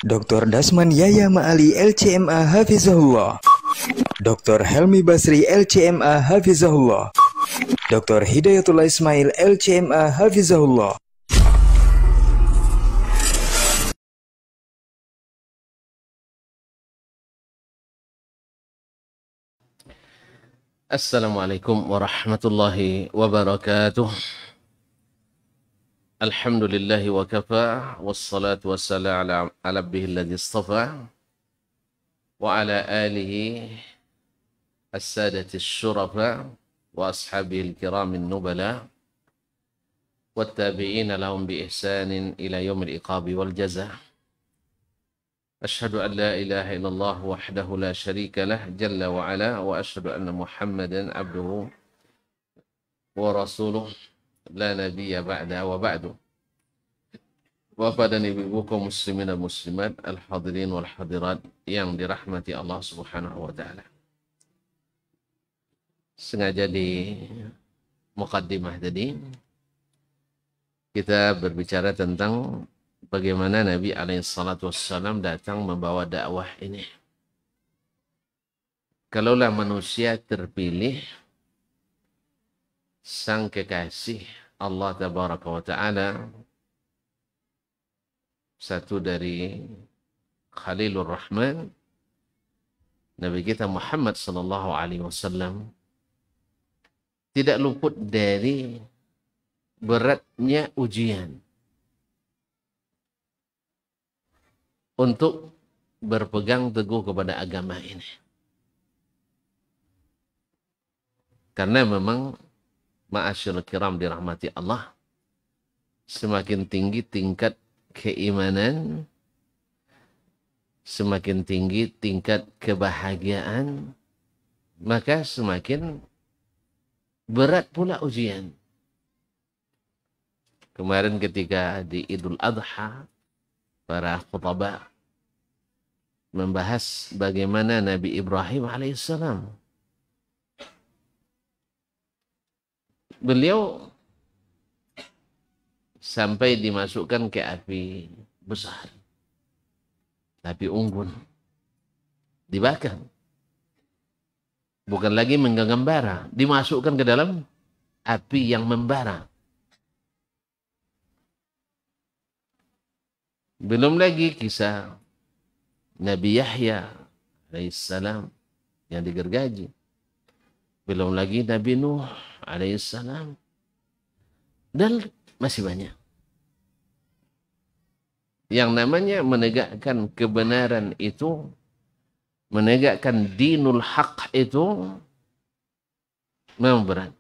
Dr. Dasman Yaya Ma'ali LCMA Hafizahullah, Dr. Helmi Basri LCMA Hafizahullah, Dr. Hidayatullah Ismail LCMA Hafizahullah. Assalamualaikum warahmatullahi wabarakatuh. Alhamdulillahi wa kafa, wassalatu wassalamu ala abdihi alladhi istafa, wa ala alihi as-sadati syurafa, wa ashabihi al-kiramin nubala, wattabi'ina lahum bi ihsanin ila yaumil iqabi wal jaza. Ashhadu an la ilaha illallah wahdahu la syarika lah jalla wa ala, wa ashhadu anna Muhammadan abduhu wa rasuluh la nabiyya ba'da wa ba'du. Wa pada ibu kaum muslimin dan muslimat, al-hadirin wal hadirat yang dirahmati Allah Subhanahu wa taala. Sengaja di muqaddimah tadi kita berbicara tentang bagaimana Nabi alaihissalatu wassalam datang membawa dakwah ini. Kalaulah manusia terpilih, sang kekasih Allah tabaraka wa ta'ala, satu dari Khalilur Rahman, Nabi kita Muhammad sallallahu alaihi wasallam, tidak luput dari beratnya ujian untuk berpegang teguh kepada agama ini. Karena memang ma'asyil kiram dirahmati Allah, semakin tinggi tingkat keimanan, semakin tinggi tingkat kebahagiaan, maka semakin berat pula ujian. Kemarin ketika di Idul Adha, para khutbah membahas bagaimana Nabi Ibrahim alaihissalam, beliau sampai dimasukkan ke api besar, api unggun, dibakar. Bukan lagi menggenggam bara, dimasukkan ke dalam api yang membara. Belum lagi kisah Nabi Yahya alaihissalam yang digergaji. Belum lagi Nabi Nuh alaihissalam. Dan masih banyak. Yang namanya menegakkan kebenaran itu, menegakkan dinul haq itu memang berat.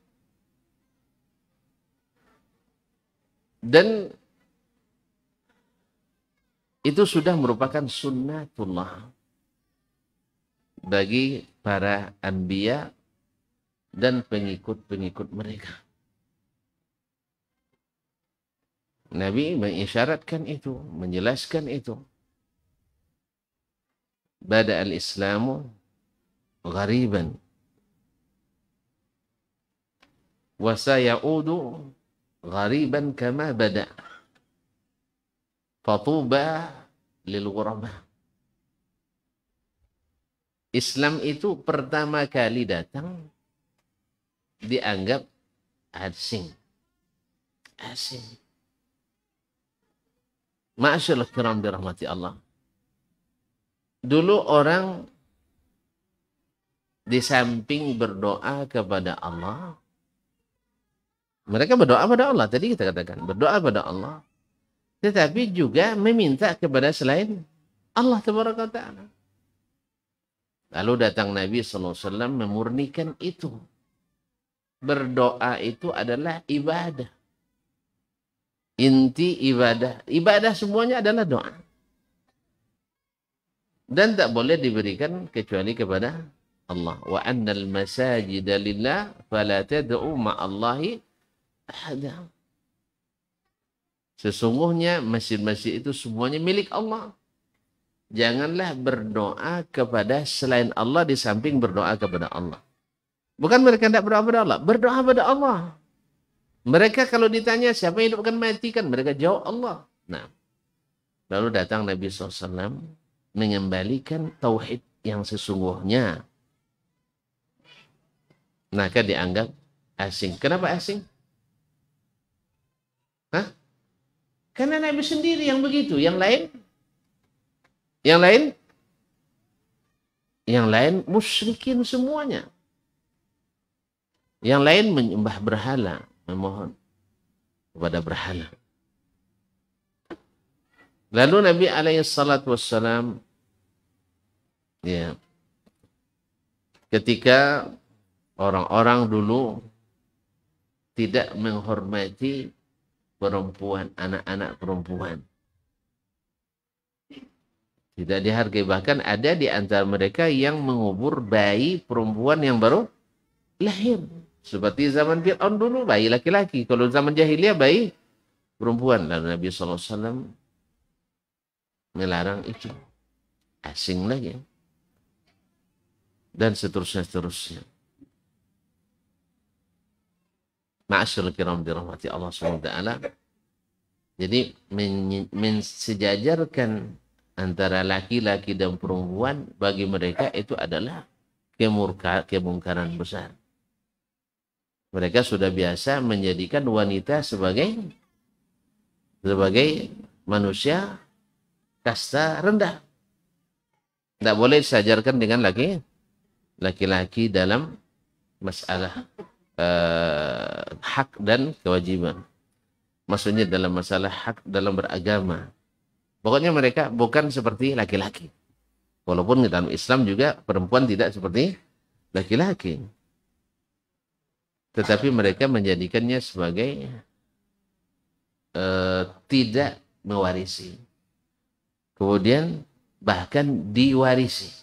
Dan itu sudah merupakan sunnatullah bagi para anbiya dan pengikut-pengikut mereka. Nabi mengisyaratkan itu, menjelaskan itu. Bada al-Islamu ghariban wa sayaudu ghariban kama bada. Fatuba lil ghuraba. Islam itu pertama kali datang dianggap asing. Asing. Ma'asyil kiram dirahmati Allah. Dulu orang di samping berdoa kepada Allah, mereka berdoa pada Allah. Tadi kita katakan, berdoa pada Allah. Tetapi juga meminta kepada selain Allah tabaraka wa ta'ala. Lalu datang Nabi SAW memurnikan itu. Berdoa itu adalah ibadah. Inti ibadah. Ibadah semuanya adalah doa. Dan tak boleh diberikan kecuali kepada Allah. Wa annal masajida lillah fala tad'u ma'allahi ahada. Sesungguhnya masjid-masjid itu semuanya milik Allah. Janganlah berdoa kepada selain Allah di samping berdoa kepada Allah. Bukan mereka tidak berdoa kepada Allah. Berdoa kepada Allah. Mereka kalau ditanya siapa yang hidupkan mati kan mereka jawab Allah. Nah, Lalu datang Nabi SAW mengembalikan tauhid yang sesungguhnya. Maka dianggap asing. Kenapa asing? Hah? Karena Nabi sendiri yang begitu. Yang lain musyrikin semuanya. Yang lain menyembah berhala, memohon kepada berhala. Lalu Nabi SAW, ya, ketika orang-orang dulu tidak menghormati perempuan, anak-anak perempuan, tidak dihargai. Bahkan ada di antara mereka yang mengubur bayi perempuan yang baru lahir. Seperti zaman Fir'aun dulu, bayi laki-laki. Kalau zaman jahiliyah, bayi perempuan. Lalu Nabi SAW melarang itu. Asing lagi. Dan seterusnya. Ma'asyarul kiram dirahmati Allah SWT. Jadi mensejajarkan antara laki-laki dan perempuan bagi mereka itu adalah kemungkaran besar. Mereka sudah biasa menjadikan wanita sebagai manusia kasta rendah. Tidak boleh disejajarkan dengan laki-laki dalam masalah hak dan kewajiban. Maksudnya dalam masalah hak dalam beragama. Pokoknya mereka bukan seperti laki-laki. Walaupun dalam Islam juga perempuan tidak seperti laki-laki. Tetapi mereka menjadikannya sebagai tidak mewarisi. Kemudian bahkan diwarisi.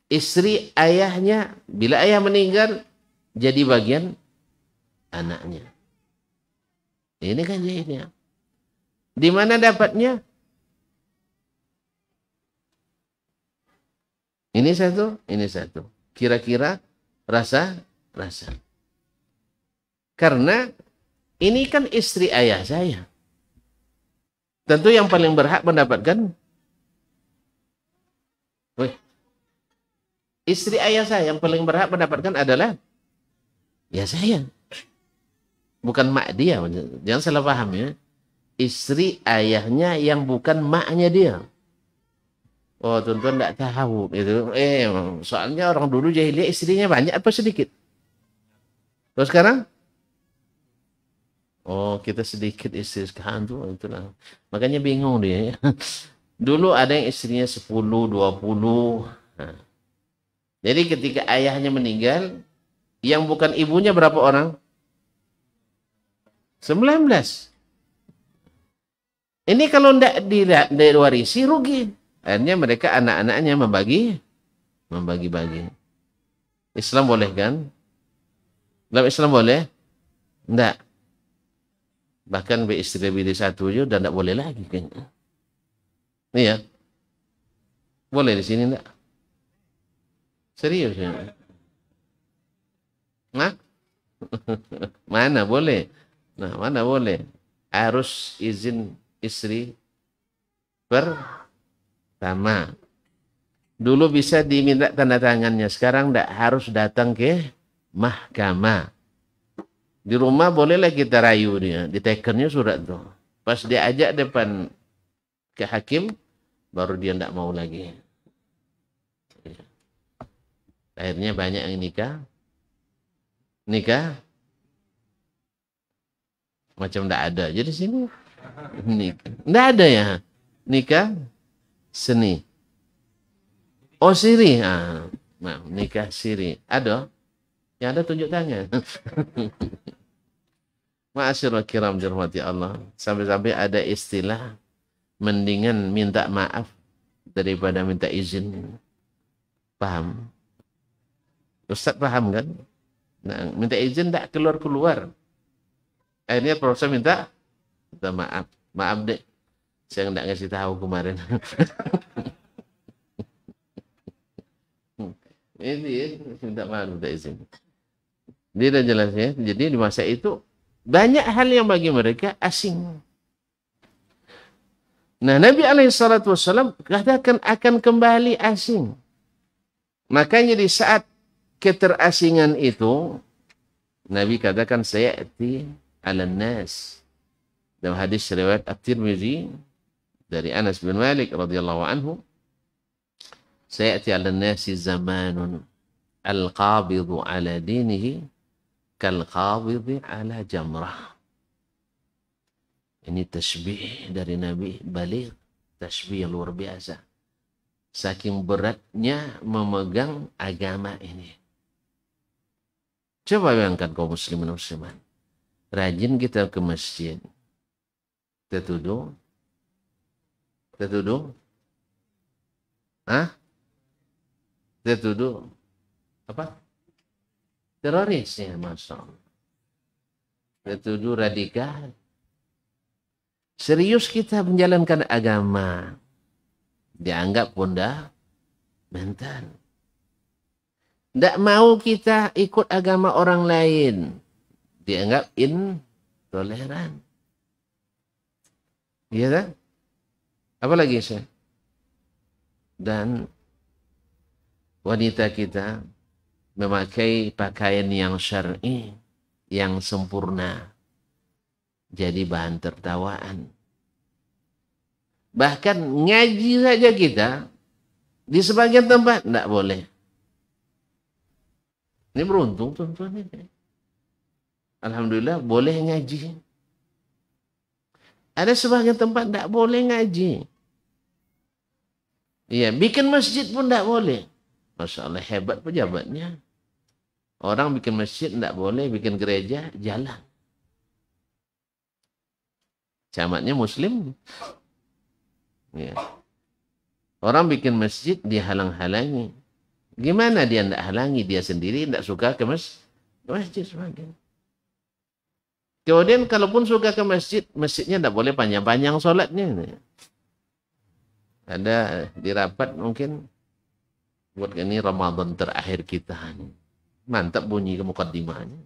Istri ayahnya, bila ayah meninggal, jadi bagian anaknya. Ini kan jahilnya. Di mana dapatnya? Ini satu. Kira-kira rasa. Karena ini kan istri ayah saya. Tentu yang paling berhak mendapatkan. Istri ayah saya yang paling berhak mendapatkan adalah ya saya. Bukan mak dia. Jangan salah paham ya. Istri ayahnya yang bukan maknya dia. Oh, tuan-tuan tidak tahu itu. Soalnya orang dulu jahiliyah istrinya banyak apa sedikit? Terus sekarang? Oh, kita sedikit istri sekarang tuh itulah. Makanya bingung dia. Dulu ada yang istrinya 10, 20. Nah. Jadi ketika ayahnya meninggal, yang bukan ibunya berapa orang? 19. Ini kalau tidak diwarisi rugi. Akhirnya mereka anak-anaknya membagi-bagi. Islam boleh kan? Dalam Islam boleh? Enggak. Bahkan beristri lebih dari satu aja udah enggak boleh lagi kayaknya. Iya. Boleh di sini enggak? Serius ya? Nah? Mana boleh? Nah, mana boleh? Harus izin istri pertama. Dulu bisa diminta tanda tangannya, sekarang enggak, harus datang ke mahkamah. Di rumah bolehlah kita rayu dia, ditekernya surat tuh. Pas dia ajak depan ke hakim, baru dia enggak mau lagi. Akhirnya banyak yang nikah macam enggak ada. Jadi sini enggak ada ya nikah seni. Oh siri, nah, nikah siri ada. Yang ada tunjuk tangan. Ma'asyiral kiram dirahmati Allah. Sampai-sampai ada istilah mendingan minta maaf daripada minta izin. Paham? Ustaz paham kan? Nah, minta izin tak keluar-keluar. Akhirnya proses minta maaf. Maaf dek, saya enggak ngasih tahu kemarin. Ini minta maaf, minta izin. Dia dah jelas ya. Jadi di masa itu banyak hal yang bagi mereka asing. Nah, Nabi SAW katakan akan kembali asing. Makanya di saat keterasingan itu, Nabi katakan sayati ala nas. Dalam hadis riwayat At-Tirmidzi dari Anas bin Malik radhiyallahu anhu, sayati ala nasi zamanun al-qabidu ala dinihi kal-qabidi ala jamrah. Ini tasbih dari Nabi, balik tasbih yang luar biasa. Saking beratnya memegang agama ini. Coba bayangkan kaum muslimin muslimat. Rajin kita ke masjid. Kita tuduh. Hah? Kita tuduh. Apa? Teroris ya, Masya Allah. Kita tuduh radikal. Serius kita menjalankan agama. Dianggap fundamental. Tidak mau kita ikut agama orang lain. Dianggap intoleran. Iya kan? Apalagi saya? Dan wanita kita memakai pakaian yang syar'i, yang sempurna. Jadi bahan tertawaan. Bahkan ngaji saja kita, di sebagian tempat tidak boleh. Ini beruntung tuan-tuan ini. Alhamdulillah boleh ngaji. Ada sebagian tempat tidak boleh ngaji. Iya, bikin masjid pun tidak boleh. Masya Allah, hebat pejabatnya. Orang bikin masjid tidak boleh, bikin gereja jalan. Camatnya muslim. Ya. Orang bikin masjid dihalang-halangi. Gimana dia tidak halangi? Dia sendiri tidak suka ke masjid. Kemudian kalaupun suka ke masjid, masjidnya tidak boleh panjang-panjang sholatnya. Ada di rapat mungkin buat ini Ramadan terakhir kita. Mantap bunyi mukaddimahnya.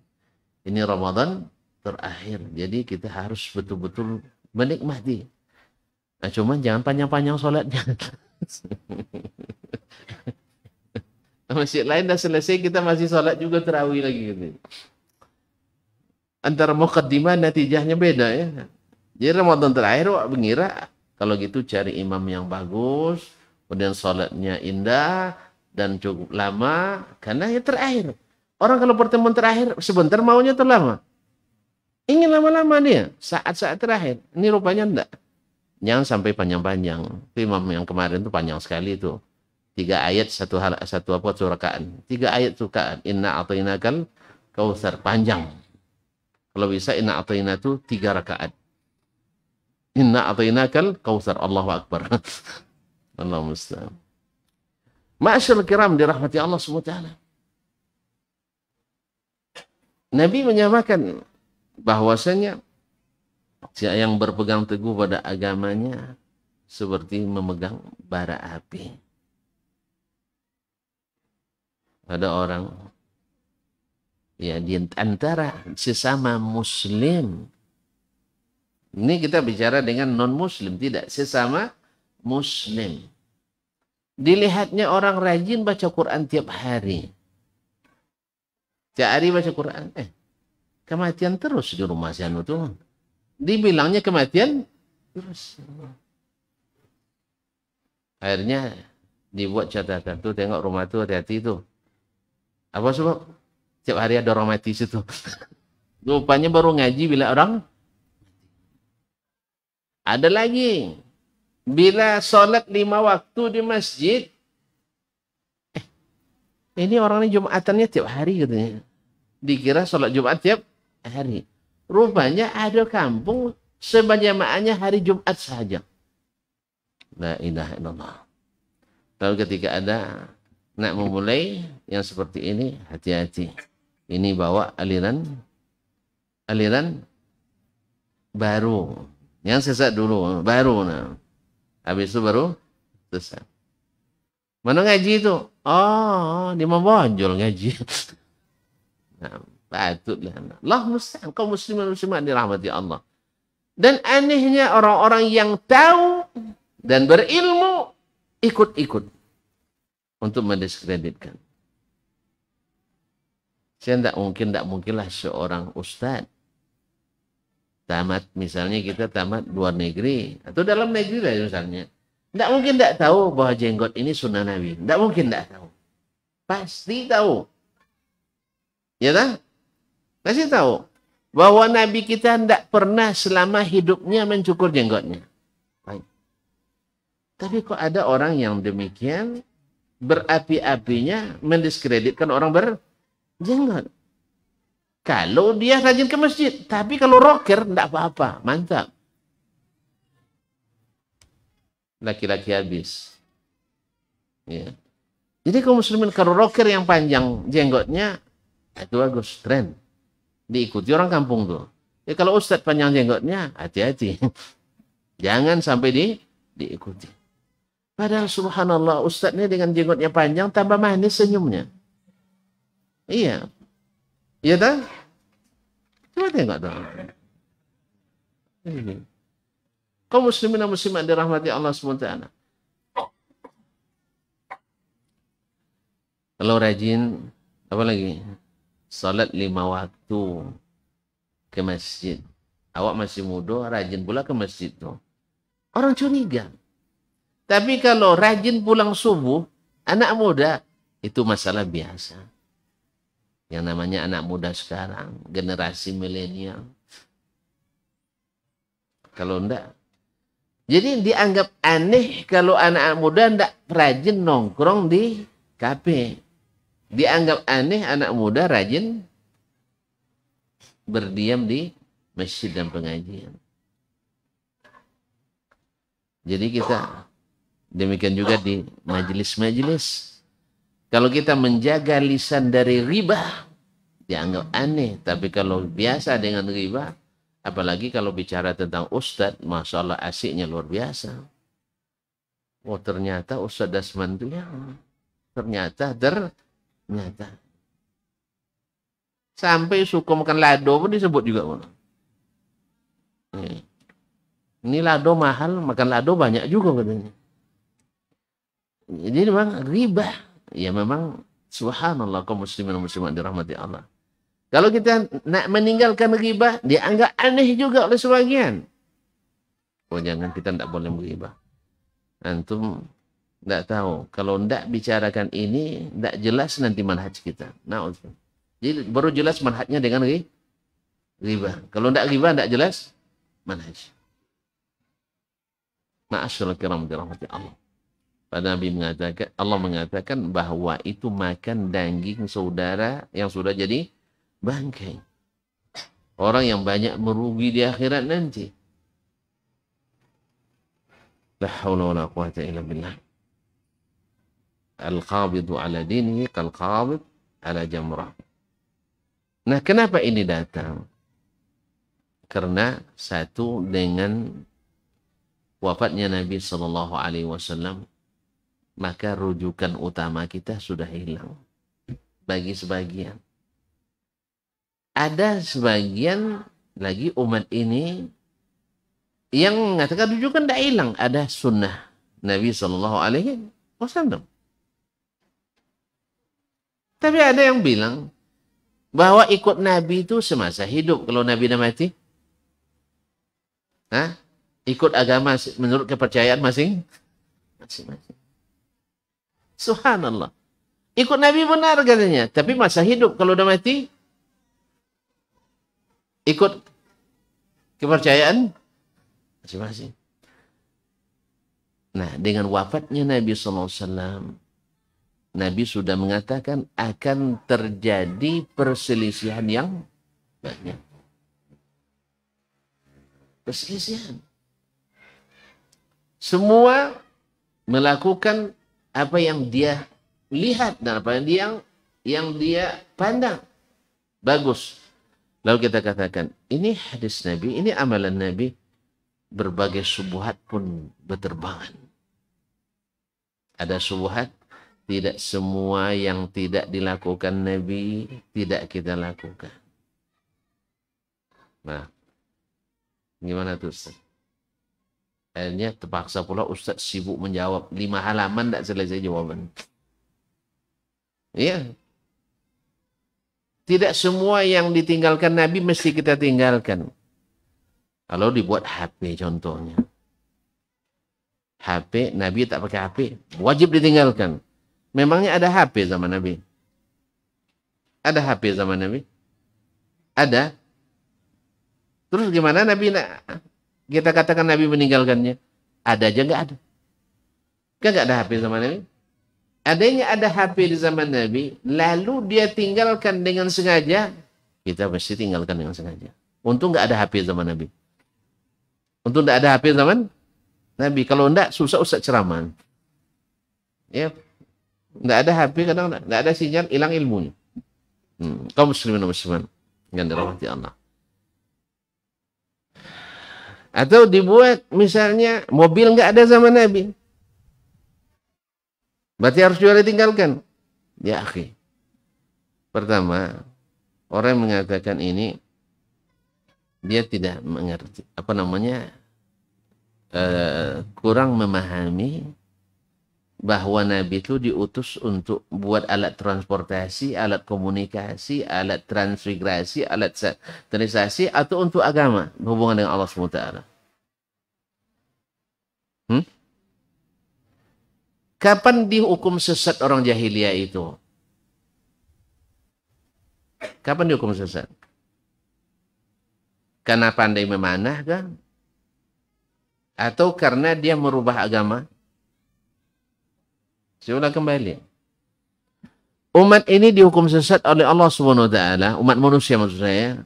Ini Ramadan terakhir. Jadi kita harus betul-betul menikmati. Nah, cuman jangan panjang-panjang sholatnya. Masjid lain dah selesai, kita masih sholat juga tarawih lagi. Gitu. Antara muqaddimah natijahnya beda ya. Jadi Ramadan terakhir, wak mengira kalau gitu cari imam yang bagus, kemudian sholatnya indah, dan cukup lama, karena ya terakhir. Orang kalau pertemuan terakhir, sebentar maunya terlama. Ingin lama-lama dia, saat-saat terakhir. Ini rupanya enggak. Jangan sampai panjang-panjang. Itu imam yang kemarin itu panjang sekali itu. 3 ayat, satu rakaat. 3 ayat rakaat. Inna a'tainakal kautsar, panjang. Kalau bisa inna a'taina itu 3 rakaat. Inna a'tainakal kautsar, Allahu Akbar. Allahu musta'an. Ma'asyiral kiram dirahmati Allah SWT. Nabi menyamakan bahwasanya yang berpegang teguh pada agamanya seperti memegang bara api. Ada orang ya di antara sesama muslim. Ini kita bicara dengan non muslim, tidak, sesama muslim. Dilihatnya orang rajin baca Quran tiap hari. Tiap hari baca Quran. Kematian terus di rumah si anu tuh. Dibilangnya kematian terus. Akhirnya dibuat catatan tuh, tengok rumah tuh hati-hati tuh. Apa sebab? Tiap hari ada orang mati situ. Rupanya baru ngaji bila orang. Ada lagi. Bila sholat 5 waktu di masjid. Ini orang ini Jumatannya tiap hari katanya. Dikira sholat Jumat tiap hari. Rupanya ada kampung sebanyaknya hari Jumat saja. La ilaha illallah. Lalu ketika ada nak memulai yang seperti ini, hati-hati. Ini bawa aliran baru. Yang sesat dulu, baru. Nah. Habis itu baru sesat. Mana ngaji itu? Oh, dia mau bonjol ngaji. Nah, patutlah. Allah musta'an, kaum muslimin muslimat dirahmati Allah. Dan anehnya orang-orang yang tahu dan berilmu ikut-ikut untuk mendiskreditkan. Saya tidak mungkinlah seorang ustadz tamat, misalnya kita tamat luar negeri atau dalam negeri lah misalnya, tidak mungkin tidak tahu bahwa jenggot ini sunnah Nabi. Tidak mungkin tidak tahu. Pasti tahu. Ya tak? Pasti tahu bahwa Nabi kita tidak pernah selama hidupnya mencukur jenggotnya. Baik. Tapi kok ada orang yang demikian berapi-apinya mendiskreditkan orang berjenggot. Kalau dia rajin ke masjid, tapi kalau rocker tidak apa-apa, mantap. Laki-laki habis. Ya. Jadi kaum muslimin kalau rocker yang panjang jenggotnya itu bagus, tren. Diikuti orang kampung tuh. Ya kalau ustadz panjang jenggotnya, hati-hati. Jangan sampai diikuti. Padahal subhanallah ustadznya dengan jenggotnya panjang tambah manis senyumnya. Iya. Iya tak? Coba tengok dong. Ini. Kaum muslimin dan muslimat dirahmati Allah SWT. Kalau rajin, apa lagi? Salat 5 waktu ke masjid. Awak masih muda, rajin pula ke masjid tuh. Orang curiga. Tapi kalau rajin pulang subuh, anak muda, itu masalah biasa. Yang namanya anak muda sekarang, generasi milenial. Kalau enggak. Jadi dianggap aneh kalau anak muda enggak rajin nongkrong di kafe. Dianggap aneh anak muda rajin berdiam di masjid dan pengajian. Jadi kita demikian juga di majelis-majelis. Kalau kita menjaga lisan dari riba, dianggap aneh. Tapi kalau biasa dengan riba, apalagi kalau bicara tentang ustadz, Masya Allah asiknya luar biasa. Oh ternyata Ustadz Dasman itu ya, ternyata. Sampai suku makan lado pun disebut juga. Ini lado mahal, makan lado banyak juga katanya. Jadi memang riba. Ya memang subhanallah kaum muslimin dan muslimat dirahmati Allah. Kalau kita nak meninggalkan riba, dianggap aneh juga oleh sebagian. Oh jangan, kita tidak boleh berriba. Antum tidak tahu. Kalau tidak bicarakan ini, tidak jelas nanti manhaj kita. Nah, jadi baru jelas manhajnya dengan riba. Kalau tidak riba, tidak jelas manhaj. Ma'asyarul kiram dirahmati Allah. Pada Nabi mengatakan, Allah mengatakan bahwa itu makan daging saudara yang sudah jadi bangkai. Orang yang banyak merugi di akhirat nanti. La haula wala quwata illa billah. Al-qabidu ala dinihi kal-qabid ala jamrah. Nah, kenapa ini datang? Karena satu dengan wafatnya Nabi sallallahu alaihi wasallam, maka rujukan utama kita sudah hilang. Bagi sebagian. Ada sebagian lagi umat ini yang mengatakan rujukan tidak hilang. Ada sunnah Nabi SAW. Tapi ada yang bilang bahwa ikut Nabi itu semasa hidup. Kalau Nabi dah mati, ikut agama menurut kepercayaan masing-masing. Subhanallah. Ikut Nabi benar katanya. Tapi masa hidup kalau udah mati, ikut kepercayaan masing-masing. Nah, dengan wafatnya Nabi SAW, Nabi sudah mengatakan akan terjadi perselisihan yang banyak. Perselisihan. Semua melakukan apa yang dia lihat dan apa yang dia pandang bagus. Lalu kita katakan, ini hadis Nabi, ini amalan Nabi, berbagai subuhat pun berterbangan. Ada subuhat, tidak semua yang tidak dilakukan Nabi tidak kita lakukan. Nah, gimana tuh Ustaz? Akhirnya terpaksa pula Ustaz sibuk menjawab 5 halaman tak selesai jawaban. Iya. Tidak semua yang ditinggalkan Nabi mesti kita tinggalkan. Kalau dibuat HP contohnya. HP, Nabi tak pakai HP, wajib ditinggalkan. Memangnya ada HP zaman Nabi? Ada HP zaman Nabi? Ada. Terus gimana Nabi kita katakan Nabi meninggalkannya? Ada aja nggak ada? Kan nggak ada HP zaman Nabi? Adanya ada HP di zaman Nabi, lalu dia tinggalkan dengan sengaja, kita mesti tinggalkan dengan sengaja. Untung nggak ada HP zaman Nabi. Untung nggak ada HP zaman Nabi. Kalau enggak, susah Ustaz ceramah. Ya, nggak ada HP, kadang nggak ada sinyal, hilang ilmunya. Kaum muslimin dan muslimat yang dirahmati Allah. Atau dibuat misalnya mobil nggak ada zaman Nabi. Berarti harus juga ditinggalkan. Ya akhi. Pertama, orang yang mengatakan ini dia tidak mengerti kurang memahami bahwa Nabi itu diutus untuk buat alat transportasi, alat komunikasi, alat transmigrasi, alat sterilisasi, atau untuk agama hubungan dengan Allah SWT. Kapan dihukum sesat orang jahiliyah itu? Kapan dihukum sesat? Karena pandai memanah kan? Atau karena dia merubah agama? Saya ulang kembali. Umat ini dihukum sesat oleh Allah SWT, umat manusia maksud saya,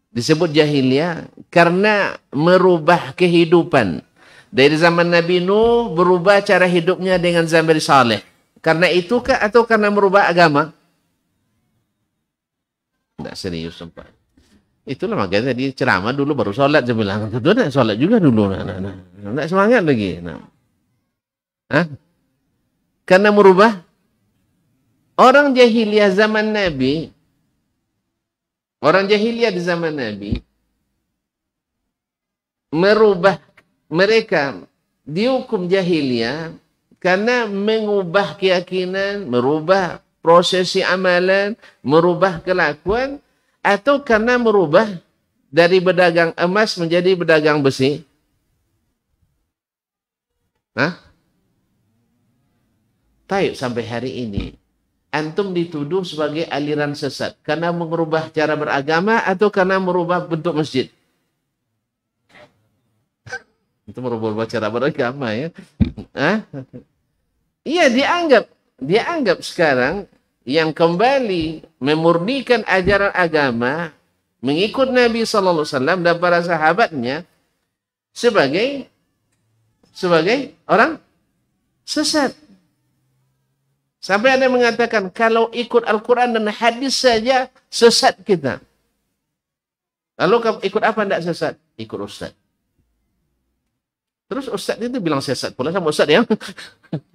disebut jahiliyah karena merubah kehidupan. Dari zaman Nabi Nuh berubah cara hidupnya dengan zaman Saleh. Karena itu kah atau karena merubah agama? Tidak serius sempat. Itulah makanya tadi ceramah dulu baru sholat. Dia bilang, tentu nak sholat juga dulu. Tidak semangat lagi. Karena merubah. Orang jahiliyah zaman Nabi. Orang jahiliyah di zaman Nabi. Merubah. Mereka dihukum jahiliyah karena mengubah keyakinan, merubah prosesi amalan, merubah kelakuan, atau karena merubah dari berdagang emas menjadi berdagang besi. Taib sampai hari ini antum dituduh sebagai aliran sesat karena mengubah cara beragama atau karena merubah bentuk masjid. Itu merubah cara beragama ya. Iya, dianggap sekarang yang kembali memurnikan ajaran agama, mengikut Nabi sallallahu alaihi wasallam dan para sahabatnya sebagai orang sesat. Sampai ada yang mengatakan kalau ikut Al-Quran dan hadis saja sesat kita. Lalu ikut apa tidak sesat? Ikut ustaz. Terus ustaz itu bilang sesat pula sama ustaz yang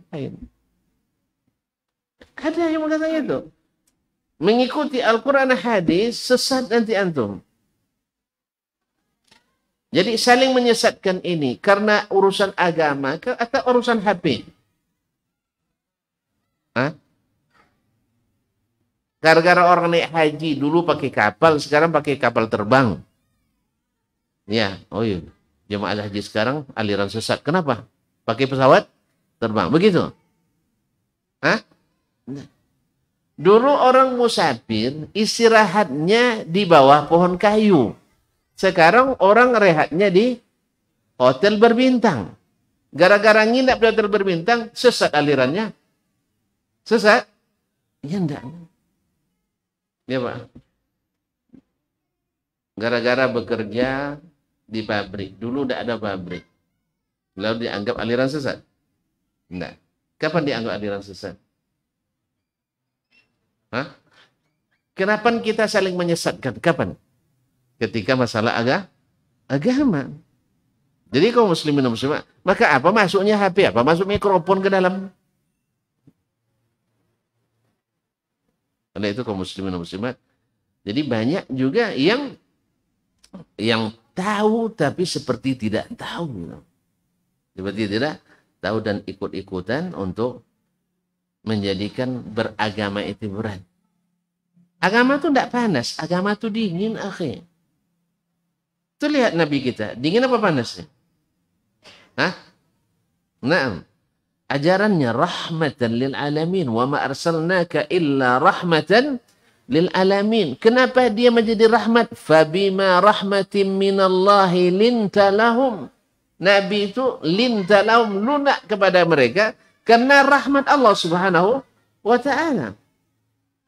lain. Ada yang mengatakan itu. Mengikuti Al-Quran dan hadis sesat nanti antum. Jadi saling menyesatkan ini karena urusan agama atau urusan HP. Gara-gara orang naik haji dulu pakai kapal, sekarang pakai kapal terbang. Ya, oh iya. Jemaah haji sekarang aliran sesat. Kenapa? Pakai pesawat terbang. Begitu. Dulu orang musafir istirahatnya di bawah pohon kayu. Sekarang orang rehatnya di hotel berbintang. Gara-gara nginap di hotel berbintang, sesat alirannya. Sesat? Ya enggak. Ya Pak. Gara-gara bekerja di pabrik. Dulu udah ada pabrik. Lalu dianggap aliran sesat? Enggak. Kapan dianggap aliran sesat? Kenapa kita saling menyesatkan? Kapan? Ketika masalah agama. Jadi kaum muslimin dan muslimat, maka apa masuknya HP? Apa masuk mikrofon ke dalam? Oleh itu kaum muslimin dan muslimat, jadi banyak juga yang tahu tapi seperti tidak tahu. Seperti tidak tahu dan ikut-ikutan untuk menjadikan beragama itu berat. Agama itu tidak panas, agama itu dingin, akhi. Itu lihat Nabi kita, dingin apa panasnya? Hah? Naam. Ajarannya rahmatan lil alamin, wa ma arsalnaka illa rahmatan lil alamin. Kenapa dia menjadi rahmat? Fabima rahmatin minallahi linta lahum. Nabi itu linta lahum, lunak kepada mereka karena rahmat Allah Subhanahu wa taala.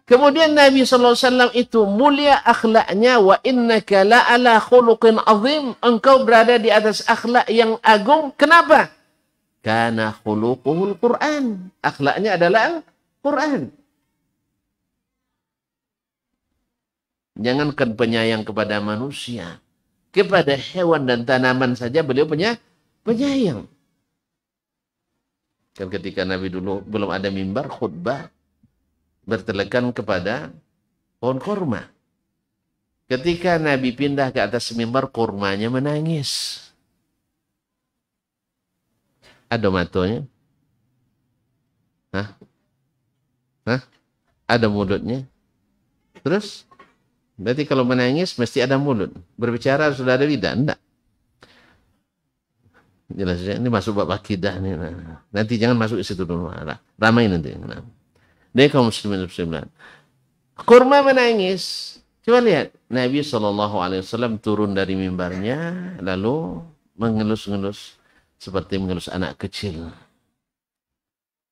Kemudian Nabi SAW itu mulia akhlaknya, wa innaka la ala khuluqin azim. Engkau berada di atas akhlak yang agung. Kenapa? Karena khuluquhul Quran. Akhlaknya adalah Quran. Jangankan penyayang kepada manusia, kepada hewan dan tanaman saja beliau penyayang. Kan ketika Nabi dulu belum ada mimbar khutbah, bertelekan kepada pohon kurma. Ketika Nabi pindah ke atas mimbar, kurmanya menangis. Ada matonya? Hah? Ada mulutnya? Terus? Berarti kalau menangis mesti ada mulut. Berbicara sudah ada lidah? Enggak. Jelas ya, ini masuk bab akidah nih. Nanti jangan masuk ke situ dulu. Ramai nanti. Dia kaum muslimin muslimat. Kurma menangis. Coba lihat. Nabi SAW turun dari mimbarnya. Lalu mengelus-ngelus. Seperti mengelus anak kecil.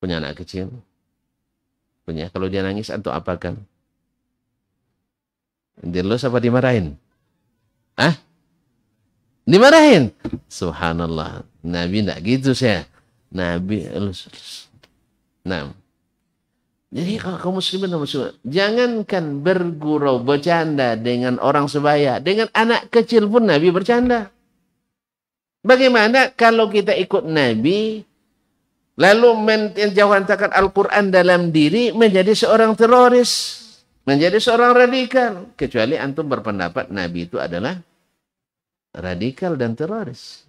Punya anak kecil? Punya. Kalau dia nangis, antum apakan? Dilus apa dimarahin? Hah? Dimarahin? Subhanallah. Nabi tidak gitu saya. Nabi elus. Nah. Jadi kalau kaum muslimin dan muslimat, jangankan bergurau, bercanda dengan orang sebaya, dengan anak kecil pun Nabi bercanda. Bagaimana kalau kita ikut Nabi, lalu menjauhankan Al-Quran dalam diri, menjadi seorang teroris, menjadi seorang radikal. Kecuali antum berpendapat Nabi itu adalah radikal dan teroris.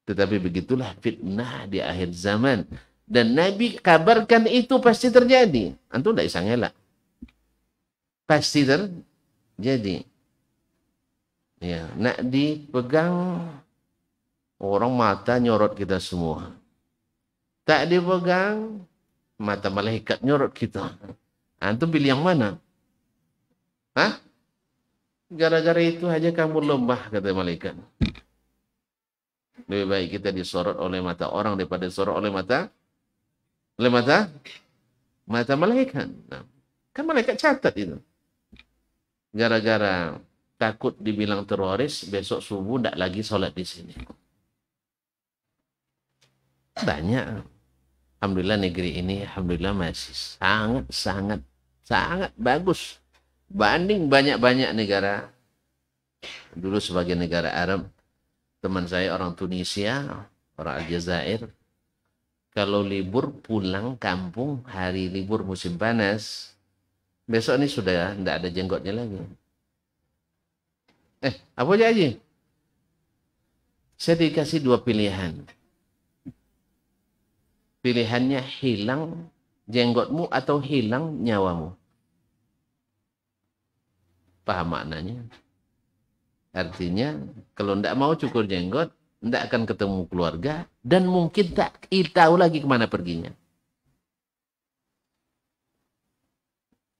Tetapi begitulah fitnah di akhir zaman. Dan Nabi kabarkan itu pasti terjadi. Antum tidak bisa ngelak. Pasti terjadi. Ya, nak dipegang orang mata nyorot kita semua. Tak dipegang mata malaikat nyorot kita. Antum pilih yang mana? Hah? Gara-gara itu aja kamu lemah, kata malaikat. Lebih baik kita disorot oleh mata orang daripada disorot oleh mata malaikat. Nah, kan malaikat catat itu. Gara-gara takut dibilang teroris, besok subuh tidak lagi sholat di sini. Banyak. Alhamdulillah negeri ini, alhamdulillah masih sangat bagus. Banding banyak-banyak negara. Dulu sebagai negara Arab, teman saya orang Tunisia, orang Aljazair, kalau libur pulang kampung, hari libur musim panas, besok ini sudah tidak ada jenggotnya lagi. Apa aja Haji? Saya dikasih dua pilihan. Pilihannya hilang jenggotmu atau hilang nyawamu. Paham maknanya? Artinya, kalau tidak mau cukur jenggot, tidak akan ketemu keluarga, dan mungkin tak tahu lagi kemana perginya.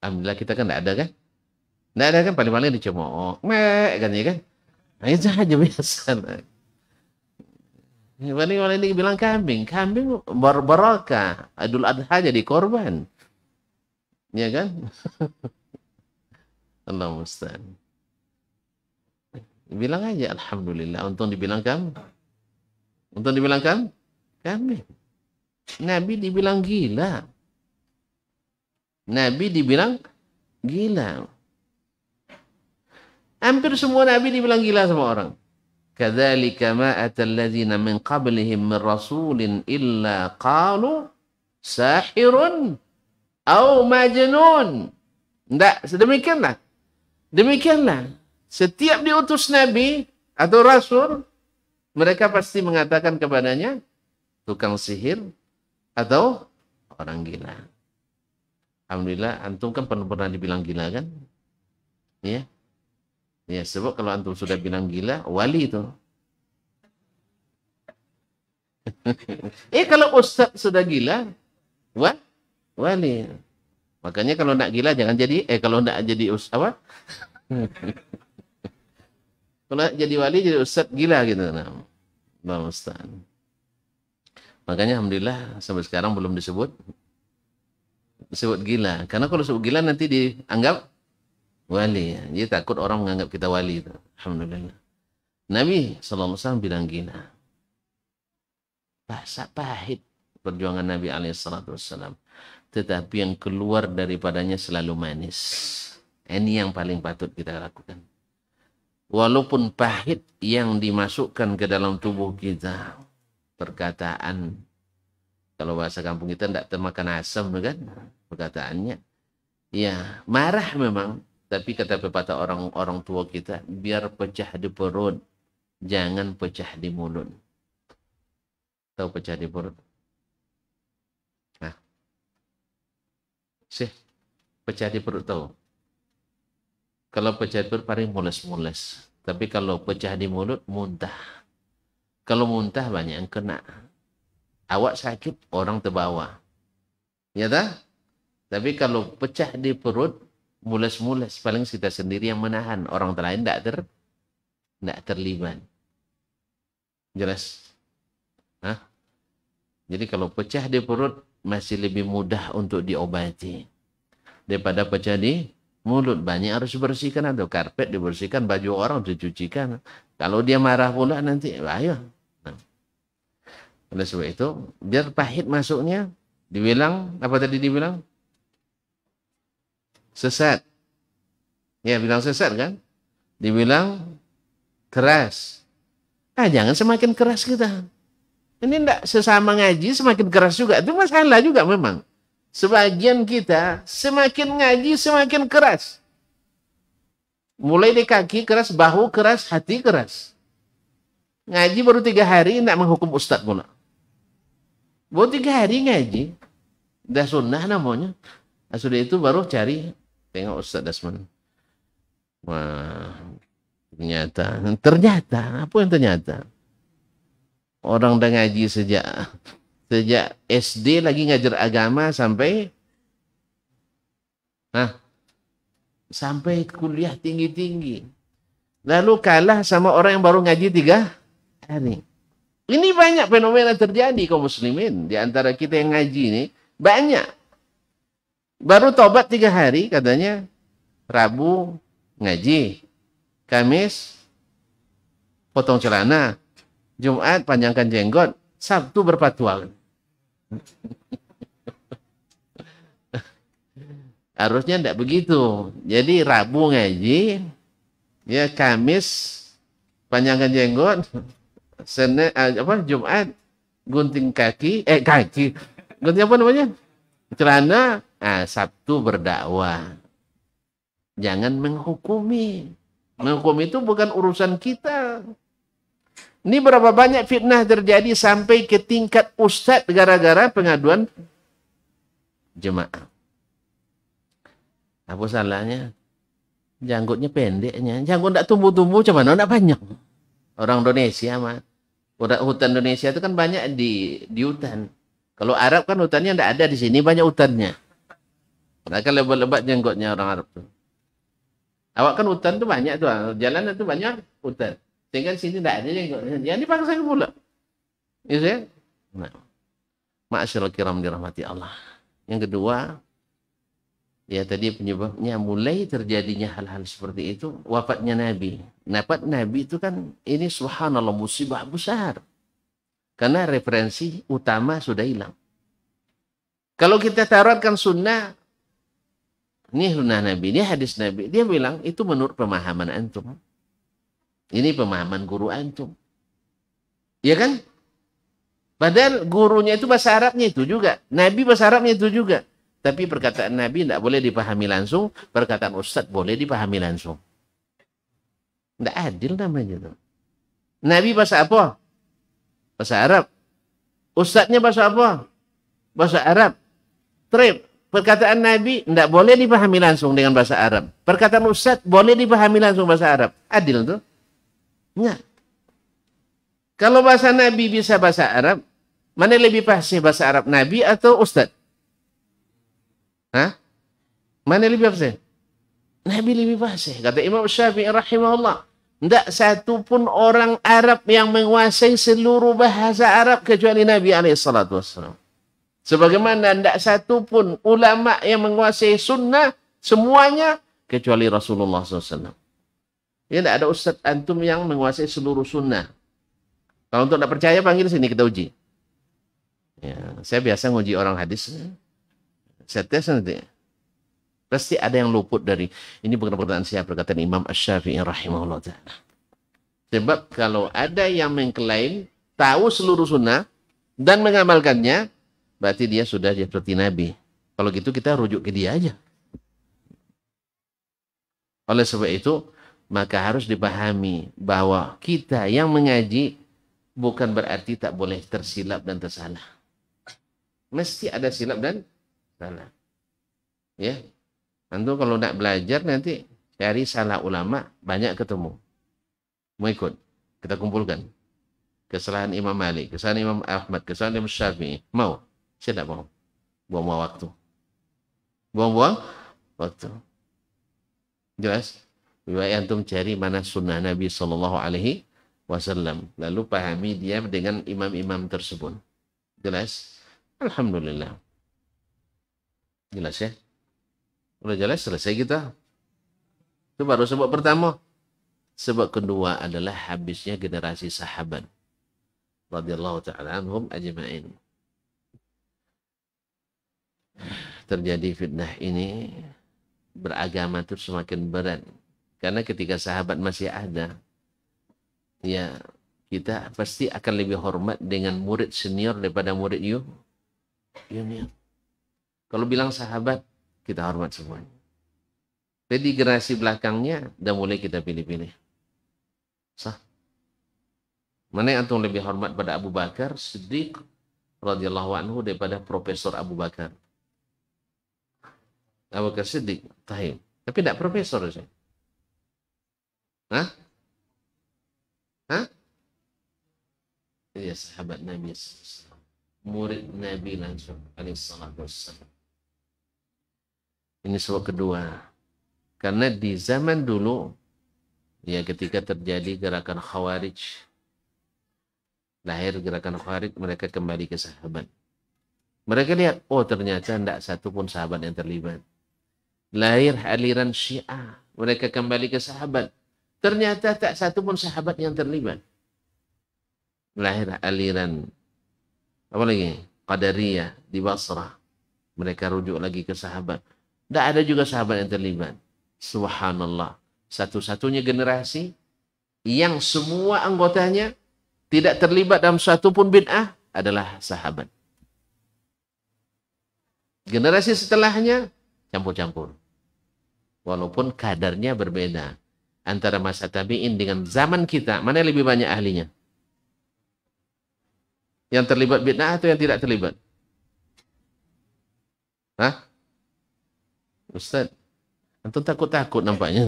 Alhamdulillah kita kan tidak ada kan? Tidak ada kan, paling-paling dicemooh. Kan ya kan? Nah, itu aja biasa. Paling-paling ini bilang kambing. Kambing barokah. Idul Adha jadi korban. Ya kan? Allah musta'an. Bilang aja alhamdulillah. Untung dibilang kambing. Untung dibilang kambing. Nabi dibilang gila. Nabi dibilang gila. Hampir semua Nabi dibilang gila sama orang. Kadzalika ma atal ladzina min qablihim min rasulin illa qalu sahirun au majnun. Enggak, sedemikianlah. Demikianlah. Setiap diutus Nabi atau Rasul, Mereka pasti mengatakan kepadanya tukang sihir atau orang gila. Alhamdulillah, antum kan pernah dibilang gila kan? Ya, ya sebab kalau antum sudah bilang gila, wali itu. Kalau ustaz sudah gila, wali. Makanya kalau nak gila jangan jadi, kalau nak jadi apa? Kalau nak jadi wali jadi ustaz gila gitu. Nah, Allah Ustaz. Makanya alhamdulillah sampai sekarang belum disebut gila. Karena kalau disebut gila nanti dianggap wali. Jadi takut orang menganggap kita wali itu. Alhamdulillah. Nabi SAW bilang gila. Pahit perjuangan Nabi SAW. Tetapi yang keluar daripadanya selalu manis. Ini yang paling patut kita lakukan. Walaupun pahit yang dimasukkan ke dalam tubuh kita. Perkataan. Kalau bahasa kampung kita tidak termakan asam kan. Perkataannya. Ya, marah memang. Tapi kata pepatah orang tua kita. Biar pecah di perut. Jangan pecah di mulut. Tahu pecah di perut? Nah. Pecah di perut tahu? Kalau pecah di perut paling mules-mules. Tapi kalau pecah di mulut, muntah. Kalau muntah banyak yang kena. Awak sakit, orang terbawa. Ya tak? Tapi kalau pecah di perut, mules-mules. Paling kita sendiri yang menahan. Orang lain tidak terlibat. Jelas? Hah? Jadi kalau pecah di perut, masih lebih mudah untuk diobati. Daripada pecah di mulut. Banyak harus dibersihkan. Atau karpet dibersihkan, baju orang dicucikan. Kalau dia marah pula nanti, ayo. Nah. Oleh sebab itu, biar pahit masuknya, dibilang, apa tadi dibilang? Sesat. Ya, bilang sesat kan? Dibilang keras. Jangan semakin keras kita. Ini enggak sesama ngaji semakin keras juga. Itu masalah juga memang. Sebagian kita semakin ngaji semakin keras. Mulai di kaki keras, bahu keras, hati keras. Ngaji baru 3 hari enggak menghukum ustaz pula. Baru 3 hari ngaji. Dah sunnah namanya. Sudah itu baru cari. Tengok Ustaz Dasman. Wah, ternyata, apa yang ternyata? Orang dah ngaji sejak SD lagi ngajar agama sampai kuliah tinggi-tinggi. Lalu kalah sama orang yang baru ngaji 3 hari. Ini banyak fenomena terjadi kaum muslimin. Di antara kita yang ngaji ini, banyak. Baru tobat 3 hari katanya. Rabu ngaji. Kamis potong celana. Jumat panjangkan jenggot. Sabtu berfatwa. Harusnya tidak begitu. Jadi Rabu ngaji. Ya Kamis panjangkan jenggot. Senin Jumat gunting kaki. Gunting apa namanya? Celana. Sabtu berdakwah. Jangan menghukumi. Menghukumi itu bukan urusan kita. Ini berapa banyak fitnah terjadi sampai ke tingkat ustadz gara-gara pengaduan jemaah. Apa salahnya? Janggutnya pendeknya. Janggut tidak tumbuh-tumbuh, cuma tidak banyak. Orang Indonesia mah. Hutan Indonesia itu kan banyak di hutan. Kalau Arab kan hutannya tidak ada, di sini banyak hutannya. Nah, kan lebat-lebat jenggotnya orang Arab tuh. Awak kan hutan tuh banyak tuh, jalan itu banyak hutan. Sehingga di sini tidak ada jenggotnya. Yang dipaksa pula. Ya saya? Nah. Ma'asyiral kiram dirahmati Allah. Yang kedua, ya tadi penyebabnya mulai terjadinya hal-hal seperti itu, wafatnya Nabi. Wafat Nabi itu kan ini subhanallah musibah besar. Karena referensi utama sudah hilang. Kalau kita taruhkan sunnah, ini sunnah Nabi, ini hadis Nabi. Dia bilang, itu menurut pemahaman antum. Ini pemahaman guru antum. Iya kan? Padahal gurunya itu bahasa Arabnya itu juga. Nabi bahasa Arabnya itu juga. Tapi perkataan Nabi tidak boleh dipahami langsung. Perkataan Ustaz boleh dipahami langsung. Tidak adil namanya itu. Nabi bahasa apa? Bahasa Arab. Ustadznya bahasa apa? Bahasa Arab. Trip. Perkataan Nabi tidak boleh dipahami langsung dengan bahasa Arab. Perkataan Ustadz boleh dipahami langsung bahasa Arab. Adil tuh? Enggak. Kalau bahasa Nabi bisa bahasa Arab, mana lebih fasih bahasa Arab Nabi atau Ustadz? Hah? Mana lebih fasih? Nabi lebih fasih. Kata Imam Syafi'i rahimahullah. Tidak satu pun orang Arab yang menguasai seluruh bahasa Arab kecuali Nabi SAW. Sebagaimana tidak satu pun ulama yang menguasai sunnah semuanya kecuali Rasulullah SAW. Ya, tidak ada ustadz antum yang menguasai seluruh sunnah. Kalau untuk tidak percaya panggil sini kita uji. Ya, saya biasa nguji orang hadis. Saya tes nanti. Pasti ada yang luput dari ini, bukan perkataan siapa, perkataan Imam Asy-Syafi'i rahimahullah ta'ala. Sebab kalau ada yang mengklaim tahu seluruh sunnah dan mengamalkannya, berarti dia sudah seperti Nabi. Kalau gitu kita rujuk ke dia aja. Oleh sebab itu, maka harus dipahami bahwa kita yang mengaji bukan berarti tak boleh tersilap dan tersalah. Mesti ada silap dan salah. Ya. Antum kalau nak belajar nanti cari salah ulama, banyak ketemu. Mau ikut? Kita kumpulkan. Kesalahan Imam Malik, kesalahan Imam Ahmad, kesalahan Imam Syafi'i. Mau? Saya tidak mau. Buang-buang waktu. Buang-buang waktu. Jelas? Lebih baik antum cari mana sunnah Nabi SAW. Lalu pahami dia dengan imam-imam tersebut. Jelas? Alhamdulillah. Jelas ya? Udah jelas, selesai kita. Itu baru sebab pertama. Sebab kedua adalah habisnya generasi sahabat. Radhiyallahu ta'ala anhum ajma'in. Terjadi fitnah ini, beragama itu semakin berat. Karena ketika sahabat masih ada, ya kita pasti akan lebih hormat dengan murid senior daripada murid junior. Kalau bilang sahabat, kita hormat semuanya. Jadi generasi belakangnya udah mulai kita pilih-pilih. Sah. Mana yang antum lebih hormat pada Abu Bakar Siddiq radhiyallahu anhu daripada Profesor Abu Bakar? Abu Bakar Siddiq, tahim. Tapi tidak profesor saya. Hah? Hah? Iya, sahabat Nabi SAW. Murid Nabi langsung alaihissalatu wassalam. Ini sebab kedua. Karena di zaman dulu, ya ketika terjadi gerakan Khawarij, lahir gerakan Khawarij, mereka kembali ke sahabat. Mereka lihat, oh ternyata tidak satu pun sahabat yang terlibat. Lahir aliran Syiah, mereka kembali ke sahabat. Ternyata tak satu pun sahabat yang terlibat. Lahir aliran, apa lagi? Qadariyah di Basrah. Mereka rujuk lagi ke sahabat. Tidak ada juga sahabat yang terlibat. Subhanallah. Satu-satunya generasi yang semua anggotanya tidak terlibat dalam satu pun bid'ah adalah sahabat. Generasi setelahnya campur-campur. Walaupun kadarnya berbeda. Antara masa tabi'in dengan zaman kita, mana yang lebih banyak ahlinya? Yang terlibat bid'ah atau yang tidak terlibat? Hah? Ustaz, antum takut-takut nampaknya.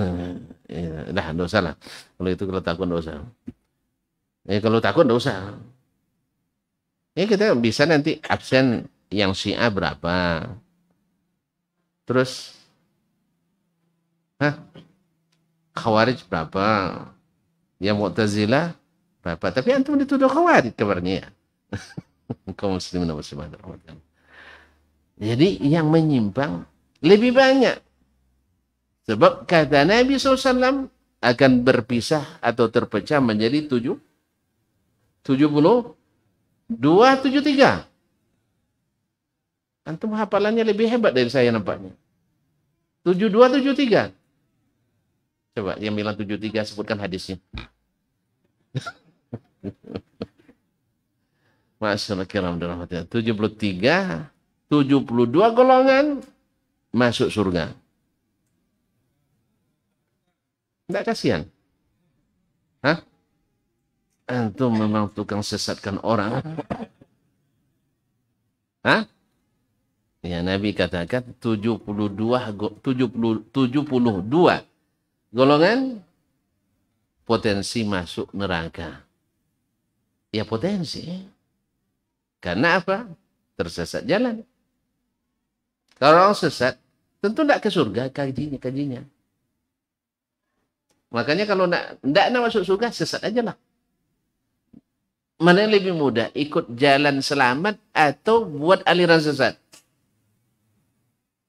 Ya, dah, enggak usah lah. Kalau itu kalau takut enggak usah. Kalau takut enggak usah. Kita bisa nanti absen yang Syiah berapa. Terus Khawarij berapa. Yang Mu'tazilah berapa. Tapi antum dituduh Khawarij kabarnya ya. Kaum muslimin wa muslimat. Jadi yang menyimpang lebih banyak. Sebab kata Nabi SAW akan berpisah atau terpecah menjadi 72, 73. Antum hafalannya lebih hebat dari saya nampaknya. 72, 73. Coba yang bilang 73 sebutkan hadisnya. Masyaallah kiram dirahmatillah. 73, 72 golongan masuk surga. Tidak kasihan? Hah? Antum memang tukang sesatkan orang. Hah? Ya, Nabi katakan 72 golongan potensi masuk neraka. Ya potensi. Karena apa? Tersesat jalan. Kalau orang sesat, tentu tidak ke surga kajinya. Makanya kalau tidak nak masuk surga, sesat aja lah. Mana yang lebih mudah? Ikut jalan selamat atau buat aliran sesat?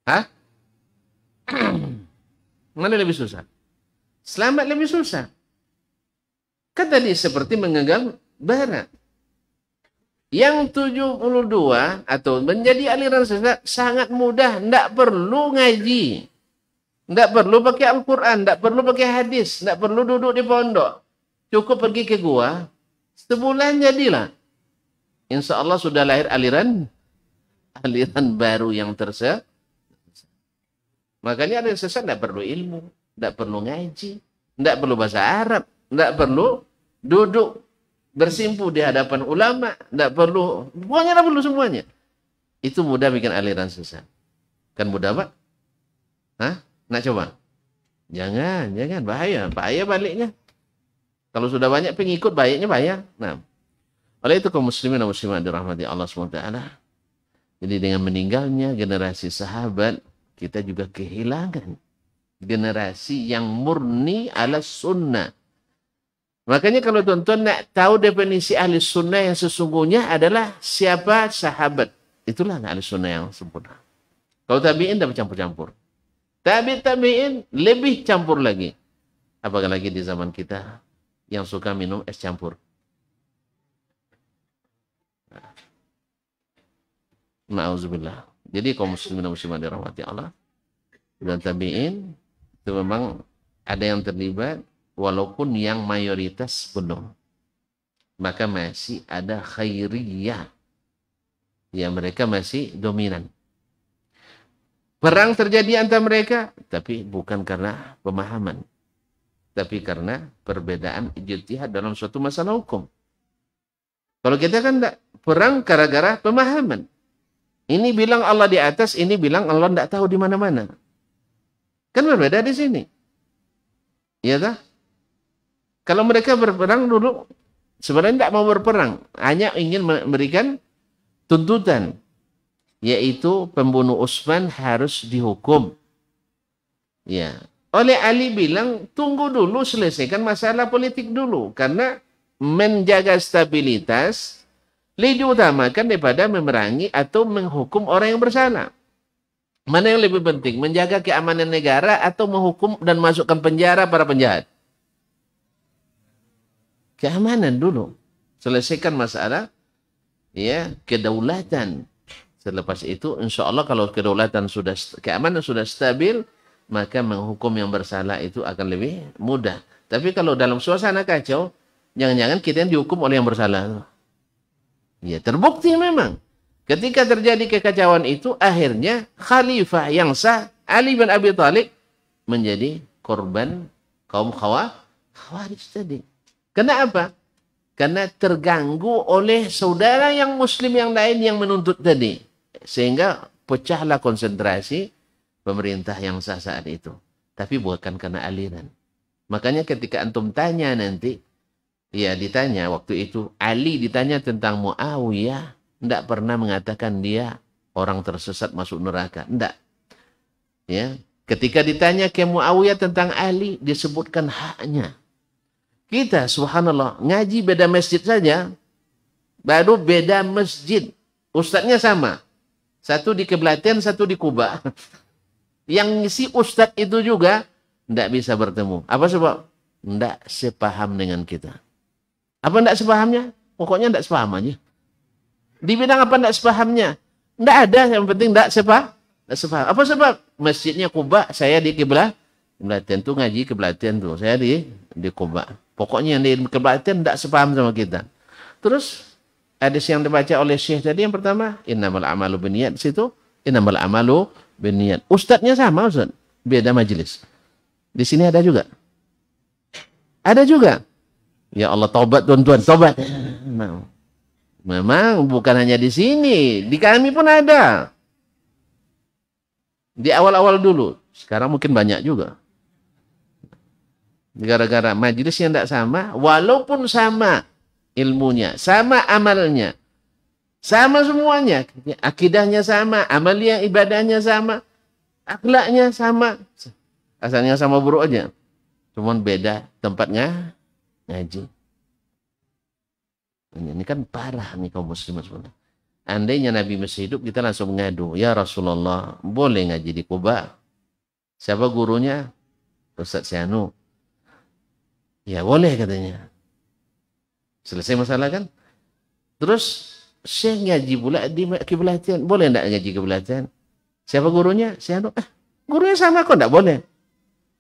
Hah? Mana lebih susah? Selamat lebih susah. Kan tadi seperti menggenggam bara. Yang 72 atau menjadi aliran sesat sangat mudah. Tidak perlu ngaji. Tidak perlu pakai Al-Quran. Tidak perlu pakai hadis. Tidak perlu duduk di pondok. Cukup pergi ke gua. Sebulan jadilah. Insya Allah sudah lahir aliran baru yang tersesat. Makanya aliran sesat tidak perlu ilmu. Tidak perlu ngaji. Tidak perlu bahasa Arab. Tidak perlu duduk bersimpu di hadapan ulama. Tidak perlu. Pokoknya tidak perlu semuanya. Itu mudah bikin aliran sesat. Kan mudah, Pak? Hah? Nak coba? Jangan. Bahaya baliknya. Kalau sudah banyak pengikut, baiknya bahaya. Nah, oleh itu kaum muslimin dan muslimat dirahmati Allah SWT. Jadi dengan meninggalnya generasi sahabat, kita juga kehilangan generasi yang murni ala sunnah. Makanya kalau tuan-tuan nak tahu definisi ahli sunnah yang sesungguhnya adalah siapa sahabat. Itulah ahli sunnah yang sempurna. Kalau tabi'in dah bercampur-campur. Tabi'in lebih campur lagi. Apakah lagi di zaman kita yang suka minum es campur. Na'udzubillah. Jadi kaum muslimin dan muslimat dirahmati Allah dan tabi'in itu memang ada yang terlibat walaupun yang mayoritas belum. Maka masih ada khairiyah. Ya, mereka masih dominan. Perang terjadi antara mereka, tapi bukan karena pemahaman. Tapi karena perbedaan ijtihad dalam suatu masalah hukum. Kalau kita kan tidak perang gara-gara pemahaman. Ini bilang Allah di atas, ini bilang Allah tidak tahu di mana-mana. Kan berbeda di sini. Iya tak? Kalau mereka berperang dulu, sebenarnya tidak mau berperang. Hanya ingin memberikan tuntutan. Yaitu pembunuh Utsman harus dihukum. Ya. Oleh Ali bilang, tunggu dulu, selesaikan masalah politik dulu. Karena menjaga stabilitas lebih diutamakan daripada memerangi atau menghukum orang yang bersalah. Mana yang lebih penting? Menjaga keamanan negara atau menghukum dan masukkan penjara para penjahat? Keamanan dulu. Selesaikan masalah ya kedaulatan. Selepas itu, insya Allah kalau kedaulatan sudah, keamanan sudah stabil, maka menghukum yang bersalah itu akan lebih mudah. Tapi kalau dalam suasana kacau, jangan-jangan kita yang dihukum oleh yang bersalah. Ya, terbukti memang. Ketika terjadi kekacauan itu, akhirnya khalifah yang sah, Ali bin Abi Thalib, menjadi korban kaum Khawarij tadi. Kenapa? Karena terganggu oleh saudara yang muslim yang lain yang menuntut tadi. Sehingga pecahlah konsentrasi pemerintah yang sah saat itu. Tapi bukan karena aliran. Makanya ketika antum tanya nanti, ya ditanya waktu itu, Ali ditanya tentang Muawiyah, tidak pernah mengatakan dia orang tersesat masuk neraka. Tidak. Ya. Ketika ditanya ke Muawiyah tentang Ali, disebutkan haknya. Kita, subhanallah, ngaji beda masjid saja, baru beda masjid. Ustadznya sama. Satu di Keblaten, satu di Kuba. Yang ngisi ustadz itu juga tidak bisa bertemu. Apa sebab? Tidak sepaham dengan kita. Apa tidak sepahamnya? Pokoknya tidak sepaham aja. Di bidang apa tidak sepahamnya? Tidak ada, yang penting tidak sepaham. Apa sebab? Masjidnya Kuba, saya di Keblaten tuh ngaji Keblaten tuh. Saya di Kuba. Pokoknya yang di Keblaten tidak sepaham sama kita. Terus hadis yang dibaca oleh Syekh tadi yang pertama, innamal a'malu binniyat, di situ innamal a'malu binniyat. Ustadznya sama, Ustaz. Beda majelis. Di sini ada juga. Ada juga. Ya Allah, tobat tuan-tuan, tobat. Nah, memang bukan hanya di sini, di kami pun ada. Di awal-awal dulu, sekarang mungkin banyak juga. Gara-gara majelis yang tidak sama, walaupun sama ilmunya, sama amalnya, sama semuanya, akidahnya sama, amalia ibadahnya sama, akhlaknya sama, asalnya sama buruk aja, cuman beda tempatnya ngaji. Ini kan parah nih kaum muslimin sebenarnya. Andainya Nabi masih hidup, kita langsung mengadu, ya Rasulullah, boleh ngaji di Kuba? Siapa gurunya? Ustaz Syanu. Ya boleh katanya. Selesai masalah kan? Terus saya ngaji pula di Kibulatan. Boleh enggak ngaji Kibulatan? Siapa gurunya? Syanu. Gurunya sama kok, enggak boleh.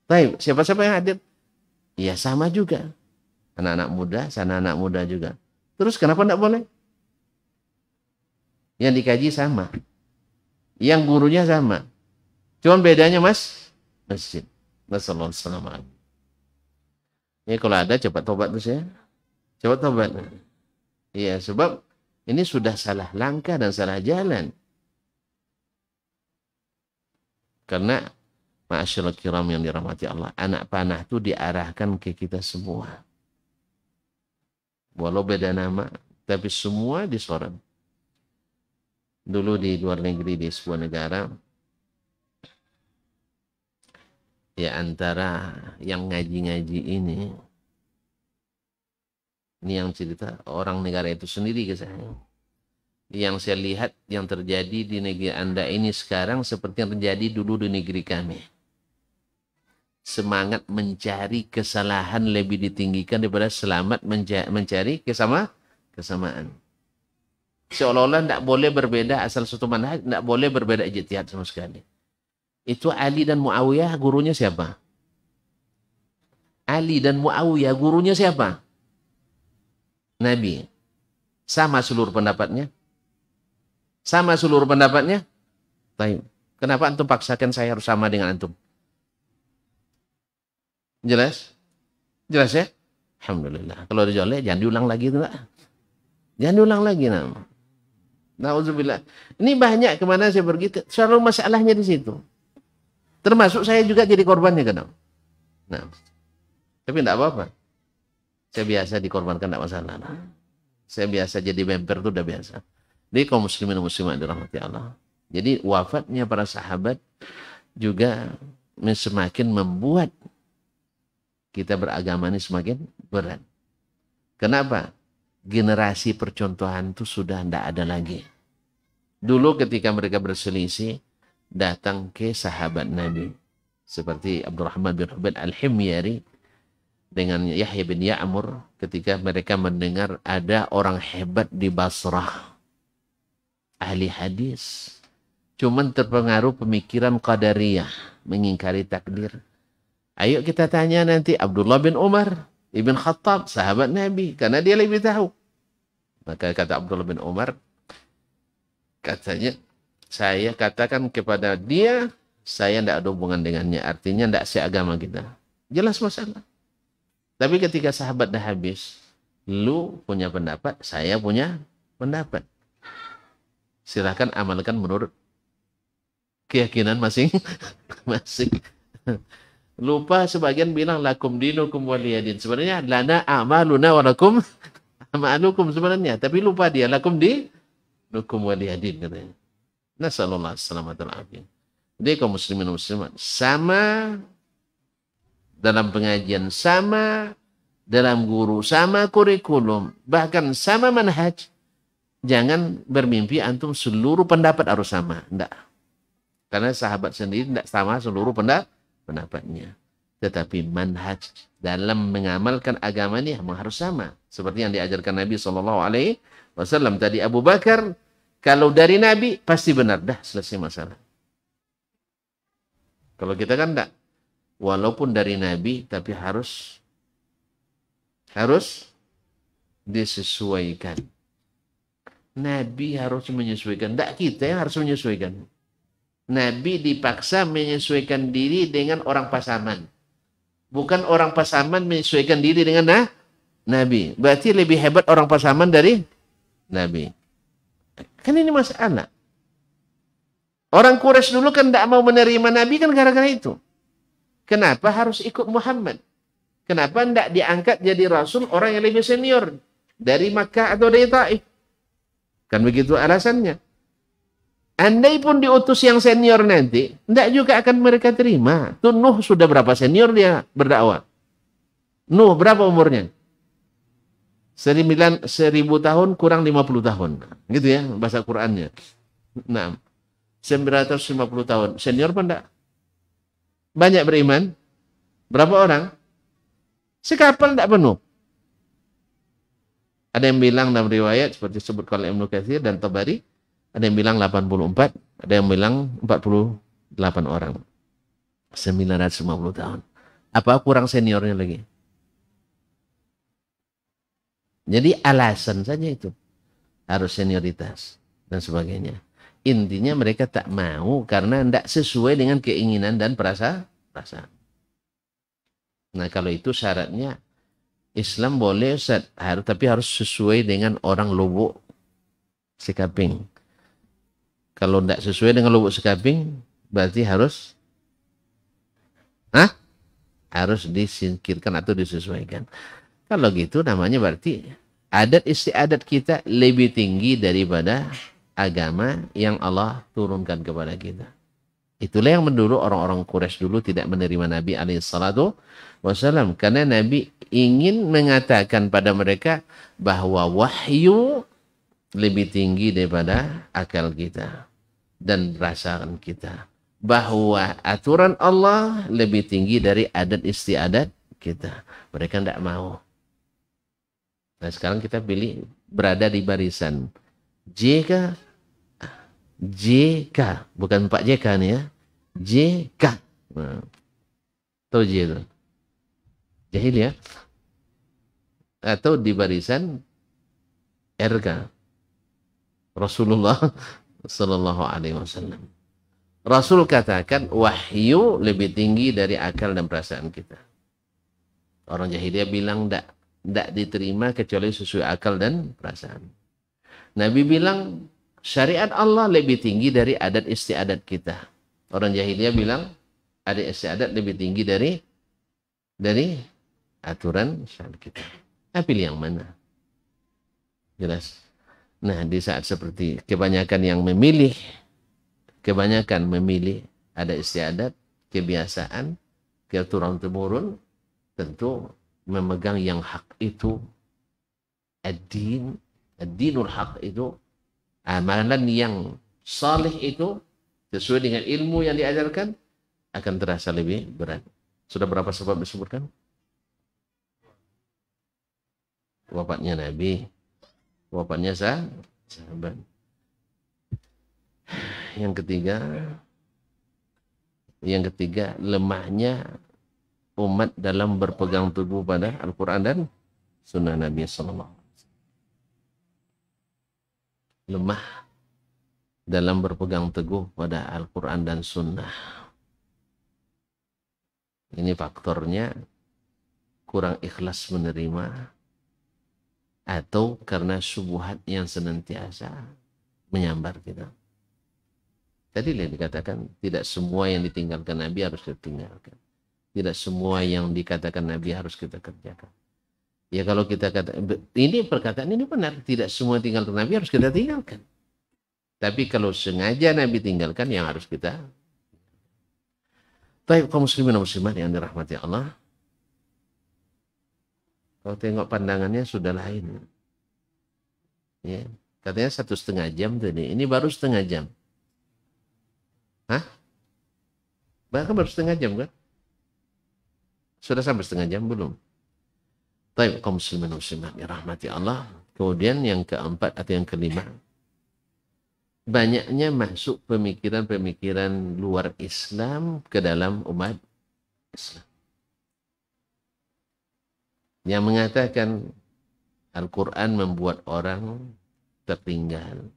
Baik, siapa-siapa yang hadir? Ya sama juga. Anak-anak muda, sana anak muda juga. Terus kenapa enggak boleh? Yang dikaji sama. Yang gurunya sama. Cuman bedanya masjid. Wassalamualaikum. Ya kalau ada cepat tobat tuh saya. Cepat tobat. Iya, sebab ini sudah salah langkah dan salah jalan. Karena ma'asyiral kiram yang dirahmati Allah, anak panah itu diarahkan ke kita semua. Walau beda nama, tapi semua disorot. Dulu di luar negeri, di sebuah negara, ya antara yang ngaji-ngaji ini yang cerita orang negara itu sendiri ke saya. Yang saya lihat yang terjadi di negeri Anda ini sekarang seperti yang terjadi dulu di negeri kami. Semangat mencari kesalahan lebih ditinggikan daripada selamat mencari kesamaan. Seolah-olah tidak boleh berbeda asal satu manhaj, tidak boleh berbeda ijtihad sama sekali. Itu Ali dan Muawiyah, gurunya siapa? Ali dan Muawiyah, gurunya siapa? Nabi. Sama seluruh pendapatnya? Sama seluruh pendapatnya? Baik. Kenapa antum paksakan saya harus sama dengan antum? Jelas? Jelas ya? Alhamdulillah. Kalau dijolek, jangan diulang lagi itu. Jangan diulang lagi. Na'udzubillah. Ini banyak kemana saya pergi, selalu masalahnya di situ. Termasuk saya juga jadi korbannya kadang. Nah, tapi tidak apa-apa. Saya biasa dikorbankan, tidak masalah. Saya biasa jadi bemper itu udah biasa. Jadi kaum muslimin dan muslimat dirahmati Allah. Jadi wafatnya para sahabat juga semakin membuat kita beragama ini semakin berat. Kenapa? Generasi percontohan itu sudah tidak ada lagi. Dulu ketika mereka berselisih, datang ke sahabat Nabi seperti Abdurrahman bin Ubaid Al-Himyari dengan Yahya bin Ya'mur ketika mereka mendengar ada orang hebat di Basrah, ahli hadis, cuman terpengaruh pemikiran Qadariyah, mengingkari takdir. Ayo kita tanya nanti Abdullah bin Umar Ibn Khattab, sahabat Nabi, karena dia lebih tahu. Maka kata Abdullah bin Umar, katanya, saya katakan kepada dia, saya tidak ada hubungan dengannya. Artinya tidak seagama kita. Jelas masalah. Tapi ketika sahabat dah habis, lu punya pendapat, saya punya pendapat. Silahkan amalkan menurut keyakinan masing-masing. Lupa sebagian bilang lakum dinukum waliyadin. Sebenarnya lana amaluna wa lakum amalukum sebenarnya. Tapi lupa dia lakum dinukum waliyadin katanya. Nasallallahu alaihi wasallam. Jadi kaum muslimin muslimat sama dalam pengajian, sama dalam guru, sama kurikulum, bahkan sama manhaj. Jangan bermimpi antum seluruh pendapat harus sama. Tidak. Karena sahabat sendiri tidak sama seluruh pendapatnya. Tetapi manhaj dalam mengamalkan agama ini memang harus sama. Seperti yang diajarkan Nabi SAW. Tadi Abu Bakar, kalau dari Nabi pasti benar. Dah selesai masalah. Kalau kita kan enggak. Walaupun dari Nabi, tapi harus disesuaikan. Nabi harus menyesuaikan. Enggak kita yang harus menyesuaikan. Nabi dipaksa menyesuaikan diri dengan orang pasaman. Bukan orang pasaman menyesuaikan diri dengan Nabi. Berarti lebih hebat orang pasaman dari Nabi. Kan ini masalah. Orang Quraisy dulu kan tidak mau menerima Nabi kan gara-gara itu. Kenapa harus ikut Muhammad? Kenapa tidak diangkat jadi Rasul orang yang lebih senior dari Makkah atau dari Taif? Kan begitu alasannya. Andai pun diutus yang senior nanti, tidak juga akan mereka terima. Tuh Nuh sudah berapa senior dia berdakwah? Nuh berapa umurnya? 1000 tahun kurang 50 tahun. Gitu ya bahasa Qur'annya. Nah, 950 tahun. Senior pun enggak. Banyak beriman. Berapa orang? Sekapal enggak penuh. Ada yang bilang dalam riwayat seperti disebut oleh Ibnu Katsir dan Tabari, ada yang bilang 84, ada yang bilang 48 orang. 950 tahun. Apa kurang seniornya lagi? Jadi alasan saja itu. Harus senioritas dan sebagainya. Intinya mereka tak mau karena tidak sesuai dengan keinginan dan perasaan. Nah kalau itu syaratnya Islam boleh Ustaz, tapi harus sesuai dengan orang Lubuk Sekaping. Kalau tidak sesuai dengan Lubuk Sekaping berarti harus harus disingkirkan atau disesuaikan. Kalau gitu namanya berarti adat istiadat kita lebih tinggi daripada agama yang Allah turunkan kepada kita. Itulah yang dulu orang-orang Quraisy dulu tidak menerima Nabi SAW. Karena Nabi ingin mengatakan pada mereka bahwa wahyu lebih tinggi daripada akal kita dan perasaan kita. Bahwa aturan Allah lebih tinggi dari adat istiadat kita. Mereka tidak mau. Nah sekarang kita pilih berada di barisan JK, bukan Pak JK nih ya, JK. Nah, tahu J itu? Jahil ya? Atau di barisan RK, Rasulullah Sallallahu Alaihi Wasallam. Rasul katakan wahyu lebih tinggi dari akal dan perasaan kita. Orang jahiliyah bilang tidak diterima kecuali sesuai akal dan perasaan. Nabi bilang syariat Allah lebih tinggi dari adat istiadat kita. Orang jahiliyah bilang adat istiadat lebih tinggi dari aturan syariat kita. Nah, pilih yang mana? Jelas. Nah, di saat seperti kebanyakan memilih adat istiadat, kebiasaan, keturunan temurun, tentu memegang yang hak itu, ad-dinul hak itu, amalan yang saleh itu, sesuai dengan ilmu yang diajarkan, akan terasa lebih berat. Sudah berapa sebab disebutkan? Wafatnya Nabi, wafatnya sahabat. Yang ketiga, lemahnya umat dalam berpegang teguh pada Al-Quran dan Sunnah Nabi SAW. Lemah dalam berpegang teguh pada Al-Quran dan Sunnah. Ini faktornya kurang ikhlas menerima atau karena syubhat yang senantiasa menyambar kita. Tadi dikatakan tidak semua yang ditinggalkan Nabi harus ditinggalkan. Tidak semua yang dikatakan Nabi harus kita kerjakan. Ya kalau kita kata ini perkataan ini benar, tidak semua tinggalkan Nabi harus kita tinggalkan. Tapi kalau sengaja Nabi tinggalkan yang harus kita. Baik kaum muslimin dan muslimat yang dirahmati Allah. Kalau tengok pandangannya sudah lain. Ya, katanya 1,5 jam tadi. Ini baru 1/2 jam. Bahkan baru 1/2 jam kan? Sudah sampai 1/2 jam belum? Baik, kaum muslimin muslimat dirahmati Allah. Kemudian yang keempat atau yang kelima, banyaknya masuk pemikiran-pemikiran luar Islam ke dalam umat Islam. Yang mengatakan Al-Quran membuat orang tertinggal.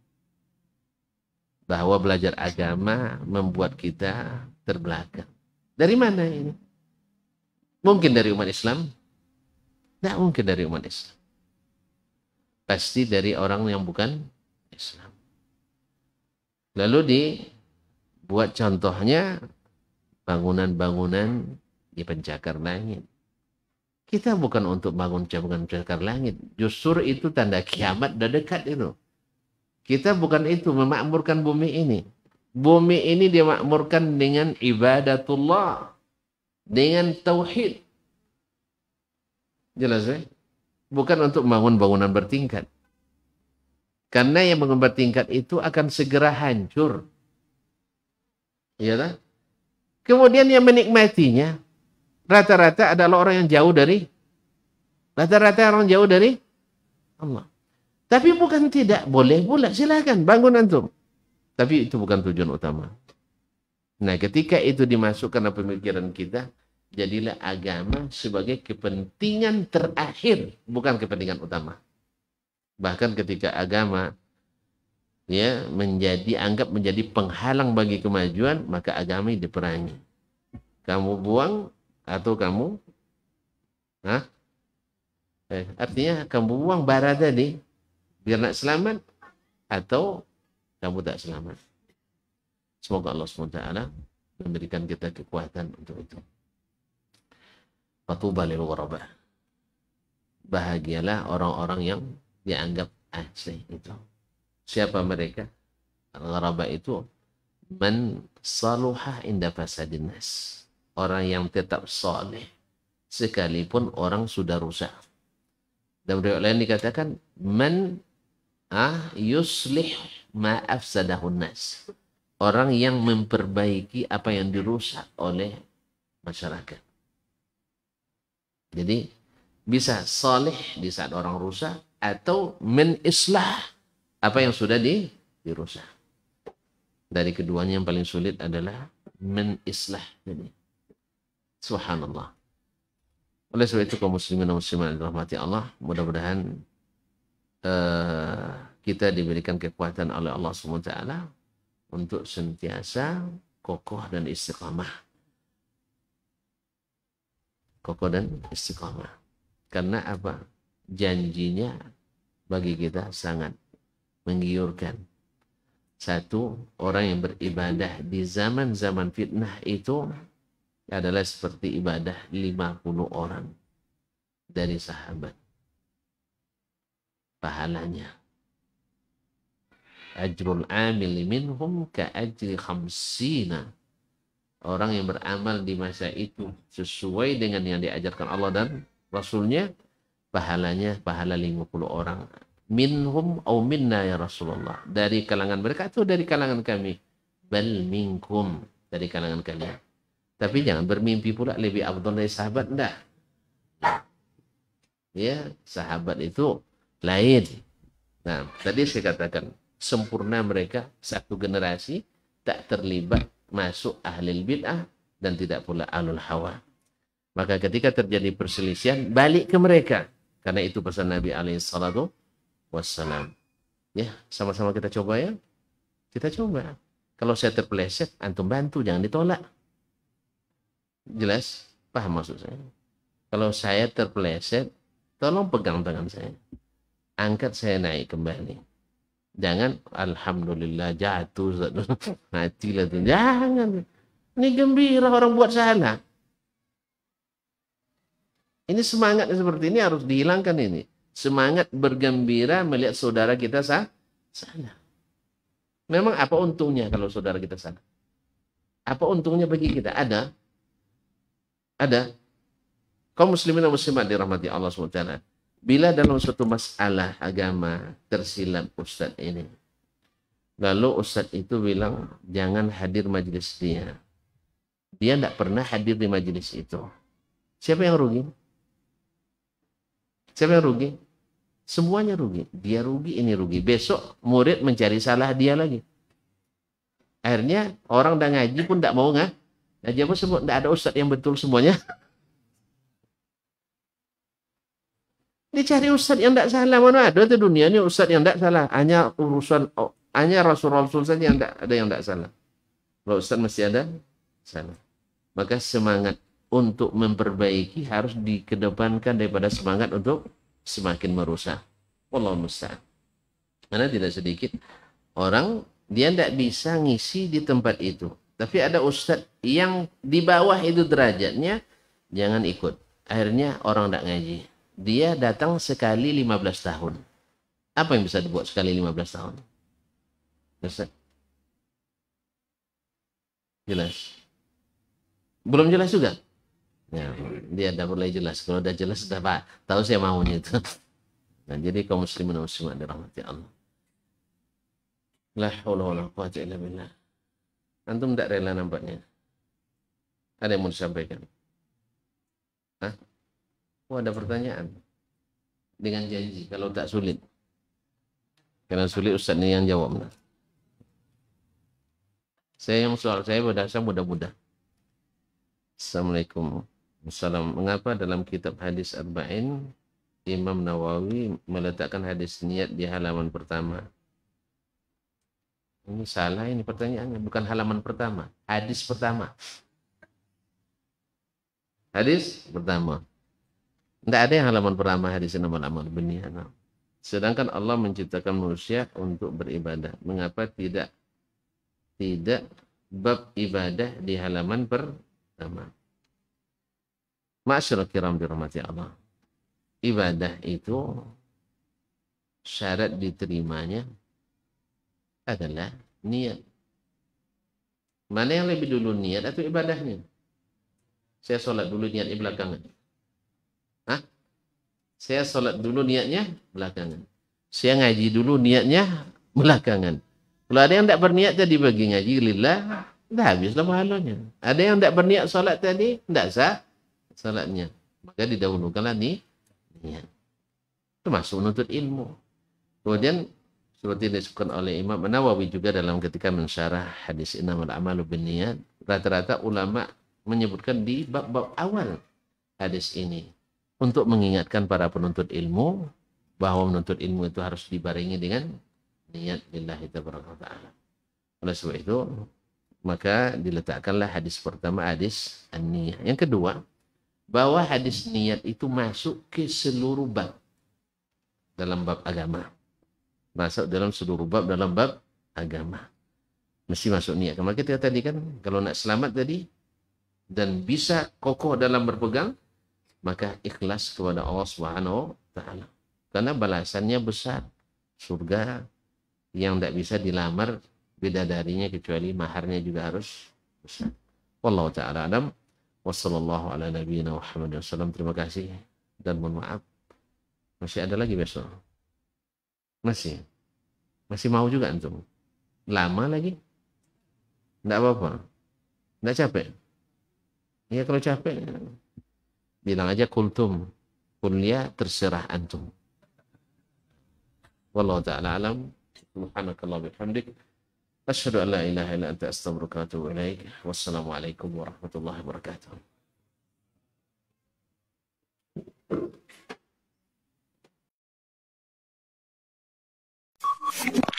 Bahwa belajar agama membuat kita terbelakang. Dari mana ini? Mungkin dari umat Islam, Tidak mungkin dari umat Islam. Pasti dari orang yang bukan Islam. Lalu dibuat contohnya bangunan-bangunan di pencakar langit. Kita bukan untuk bangun bangunan pencakar langit. Justru itu tanda kiamat sudah dekat itu. Kita bukan itu memakmurkan bumi ini. Bumi ini dimakmurkan dengan ibadatullah. Dengan tauhid. Jelas ya? Bukan untuk membangun bangunan bertingkat. Karena yang bangun bertingkat itu akan segera hancur. Iya tak? Kemudian yang menikmatinya rata-rata adalah orang yang jauh dari Allah. Tapi bukan tidak, boleh pula, silakan bangun antum. Tapi itu bukan tujuan utama. Nah, ketika itu dimasukkan dalam pemikiran kita, jadilah agama sebagai kepentingan terakhir, bukan kepentingan utama. Bahkan ketika agama anggap menjadi penghalang bagi kemajuan, maka agama diperangi. Kamu buang atau kamu artinya kamu buang bara tadi biar nak selamat atau kamu tak selamat. Semoga Allah SWT memberikan kita kekuatan untuk itu. Fatuba lil ghuraba. Bahagialah orang-orang yang dianggap asing itu. Siapa mereka? Al-ghuraba itu man saluha inda fasadin nas. Orang yang tetap saleh sekalipun orang sudah rusak. Dan riwayat lain dikatakan man yuslih ma afsadahun nas. Orang yang memperbaiki apa yang dirusak oleh masyarakat. Jadi bisa saleh di saat orang rusak atau menislah apa yang sudah dirusak. Dari keduanya yang paling sulit adalah menislah. Jadi subhanallah. Oleh sebab itu kaum muslimin dan muslimat dirahmati Allah, mudah-mudahan kita diberikan kekuatan oleh Allah SWT untuk sentiasa kokoh dan istiqamah. Kokoh dan istiqamah. Karena apa? Janjinya bagi kita sangat menggiurkan. Satu, orang yang beribadah di zaman-zaman fitnah itu adalah seperti ibadah 50 orang dari sahabat. Pahalanya. Ajrul amil minhum ka ajri khamsina. Orang yang beramal di masa itu sesuai dengan yang diajarkan Allah dan Rasulnya, pahalanya pahala 50 orang. Minhum au minna ya Rasulullah. Dari kalangan mereka atau dari kalangan kami? Bal minkum. Dari kalangan kalian. Tapi jangan bermimpi pula lebih afdal dari sahabat. Enggak. Ya, sahabat itu lain. Nah, tadi saya katakan sempurna mereka satu generasi tak terlibat masuk ahlul bid'ah dan tidak pula ahlul hawa. Maka ketika terjadi perselisihan balik ke mereka. Karena itu pesan Nabi alaihi salatu wassalam. Ya, sama-sama kita coba ya. Kita coba. Kalau saya terpeleset, antum bantu, jangan ditolak. Jelas? Paham maksud saya? Kalau saya terpeleset, tolong pegang tangan saya. Angkat saya naik kembali. Jangan, alhamdulillah jatuh. Matilah. Jangan. Ini gembira orang buat salah. Ini semangat seperti ini harus dihilangkan ini. Semangat bergembira melihat saudara kita salah. Memang apa untungnya kalau saudara kita salah? Apa untungnya bagi kita? Ada. Kaum muslimin dan muslimat dirahmati Allah SWT. Bila dalam suatu masalah agama tersilap ustadz ini. Lalu ustadz itu bilang, jangan hadir majelis dia. Dia tidak pernah hadir di majelis itu. Siapa yang rugi? Siapa yang rugi? Semuanya rugi. Dia rugi, ini rugi. Besok murid mencari salah dia lagi. Akhirnya orang udah ngaji pun tidak mau ngaji apa semua. Tidak ada ustadz yang betul semuanya. Dicari ustadz yang tidak salah. Mana ada di dunia ini ustadz yang tidak salah. Hanya urusan, hanya Rasul-Rasul saja yang tidak ada yang tidak salah. Kalau ustadz mesti ada salah. Maka semangat untuk memperbaiki harus dikedepankan daripada semangat untuk semakin merusak. Wallahu musta'an. Karena tidak sedikit orang dia tidak bisa ngisi di tempat itu. Tapi ada ustadz yang di bawah itu derajatnya, jangan ikut. Akhirnya orang tidak ngaji. Dia datang sekali 15 tahun. Apa yang bisa dibuat sekali 15 tahun? Ustaz? Jelas? Belum jelas juga? Ya, dia tidak mulai jelas. Kalau udah jelas, sudah Pak, tahu saya maunya itu. Nah, jadi kaum muslimin dan muslimat dirahmati Allah. La haula wala quwwata illa billah. Antum tidak rela nampaknya. Ada yang mau disampaikan? Hah? Oh, ada pertanyaan. Dengan janji, kalau tak sulit. Karena sulit Ustaz ini yang jawab. Nah. Saya yang soal saya berdasar mudah-mudah. Assalamualaikum. Assalam. Mengapa dalam kitab hadis Arba'in Imam Nawawi meletakkan hadis niat di halaman pertama? Ini salah ini pertanyaannya. Bukan halaman pertama. Hadis pertama. Hadis pertama. Tidak ada yang halaman pertama hadis innamal a'malu binniyat. Sedangkan Allah menciptakan manusia untuk beribadah. Mengapa tidak bab ibadah di halaman pertama? Ma'asyiral kiram dirahmati Allah. Ibadah itu syarat diterimanya adalah niat. Mana yang lebih dulu, niat atau ibadahnya? Saya sholat dulu niatnya belakangan. Hah? Saya sholat dulu niatnya belakangan. Saya ngaji dulu niatnya belakangan. Kalau ada yang tidak berniat tadi bagi ngaji lillah, dah habislah pahalanya. Ada yang tidak berniat sholat tadi, tidak sah sholatnya. Maka didahulukanlah niat. Termasuk menuntut ilmu. Kemudian seperti disebutkan oleh Imam Nawawi juga dalam ketika mensyarah hadis innamal a'malu binniyat, rata-rata ulama menyebutkan di bab-bab awal hadis ini untuk mengingatkan para penuntut ilmu bahwa menuntut ilmu itu harus dibarengi dengan niat lillahi ta'ala. Oleh sebab itu maka diletakkanlah hadis pertama, hadis an-niyah. Yang kedua, bahwa hadis niat itu masuk ke seluruh bab dalam bab agama. Masuk dalam seluruh bab dalam bab agama. Mesti masuk niat. Kemarin kita tadi kan, kalau nak selamat tadi, dan bisa kokoh dalam berpegang, maka ikhlas kepada Allah Subhanahu wa Ta'ala. Karena balasannya besar. Surga yang tidak bisa dilamar bidadarinya kecuali maharnya juga harus besar. Wallahu ta'ala alam. Wassallallahu ala nabiyina Muhammad wasallam. Terima kasih dan mohon maaf. Masih ada lagi besok? Masih mau juga antum? Lama lagi? Tidak apa-apa? Tidak capek? Ya kalau capek bilang aja kultum. Kuliah terserah antum. Wallahu ta'ala alam. Subhanakallah bihamdik. Asyhadu an la ilaha illa anta astaghfiruka wa atubu ilaik. Wassalamualaikum warahmatullahi wabarakatuh.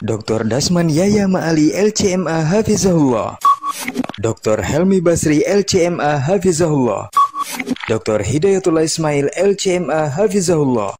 Dr. Dasman Yaya Ma'ali LCMA Hafizahullah, Dr. Helmi Basri LCMA Hafizahullah, Dr. Hidayatul Ismail LCMA Hafizahullah.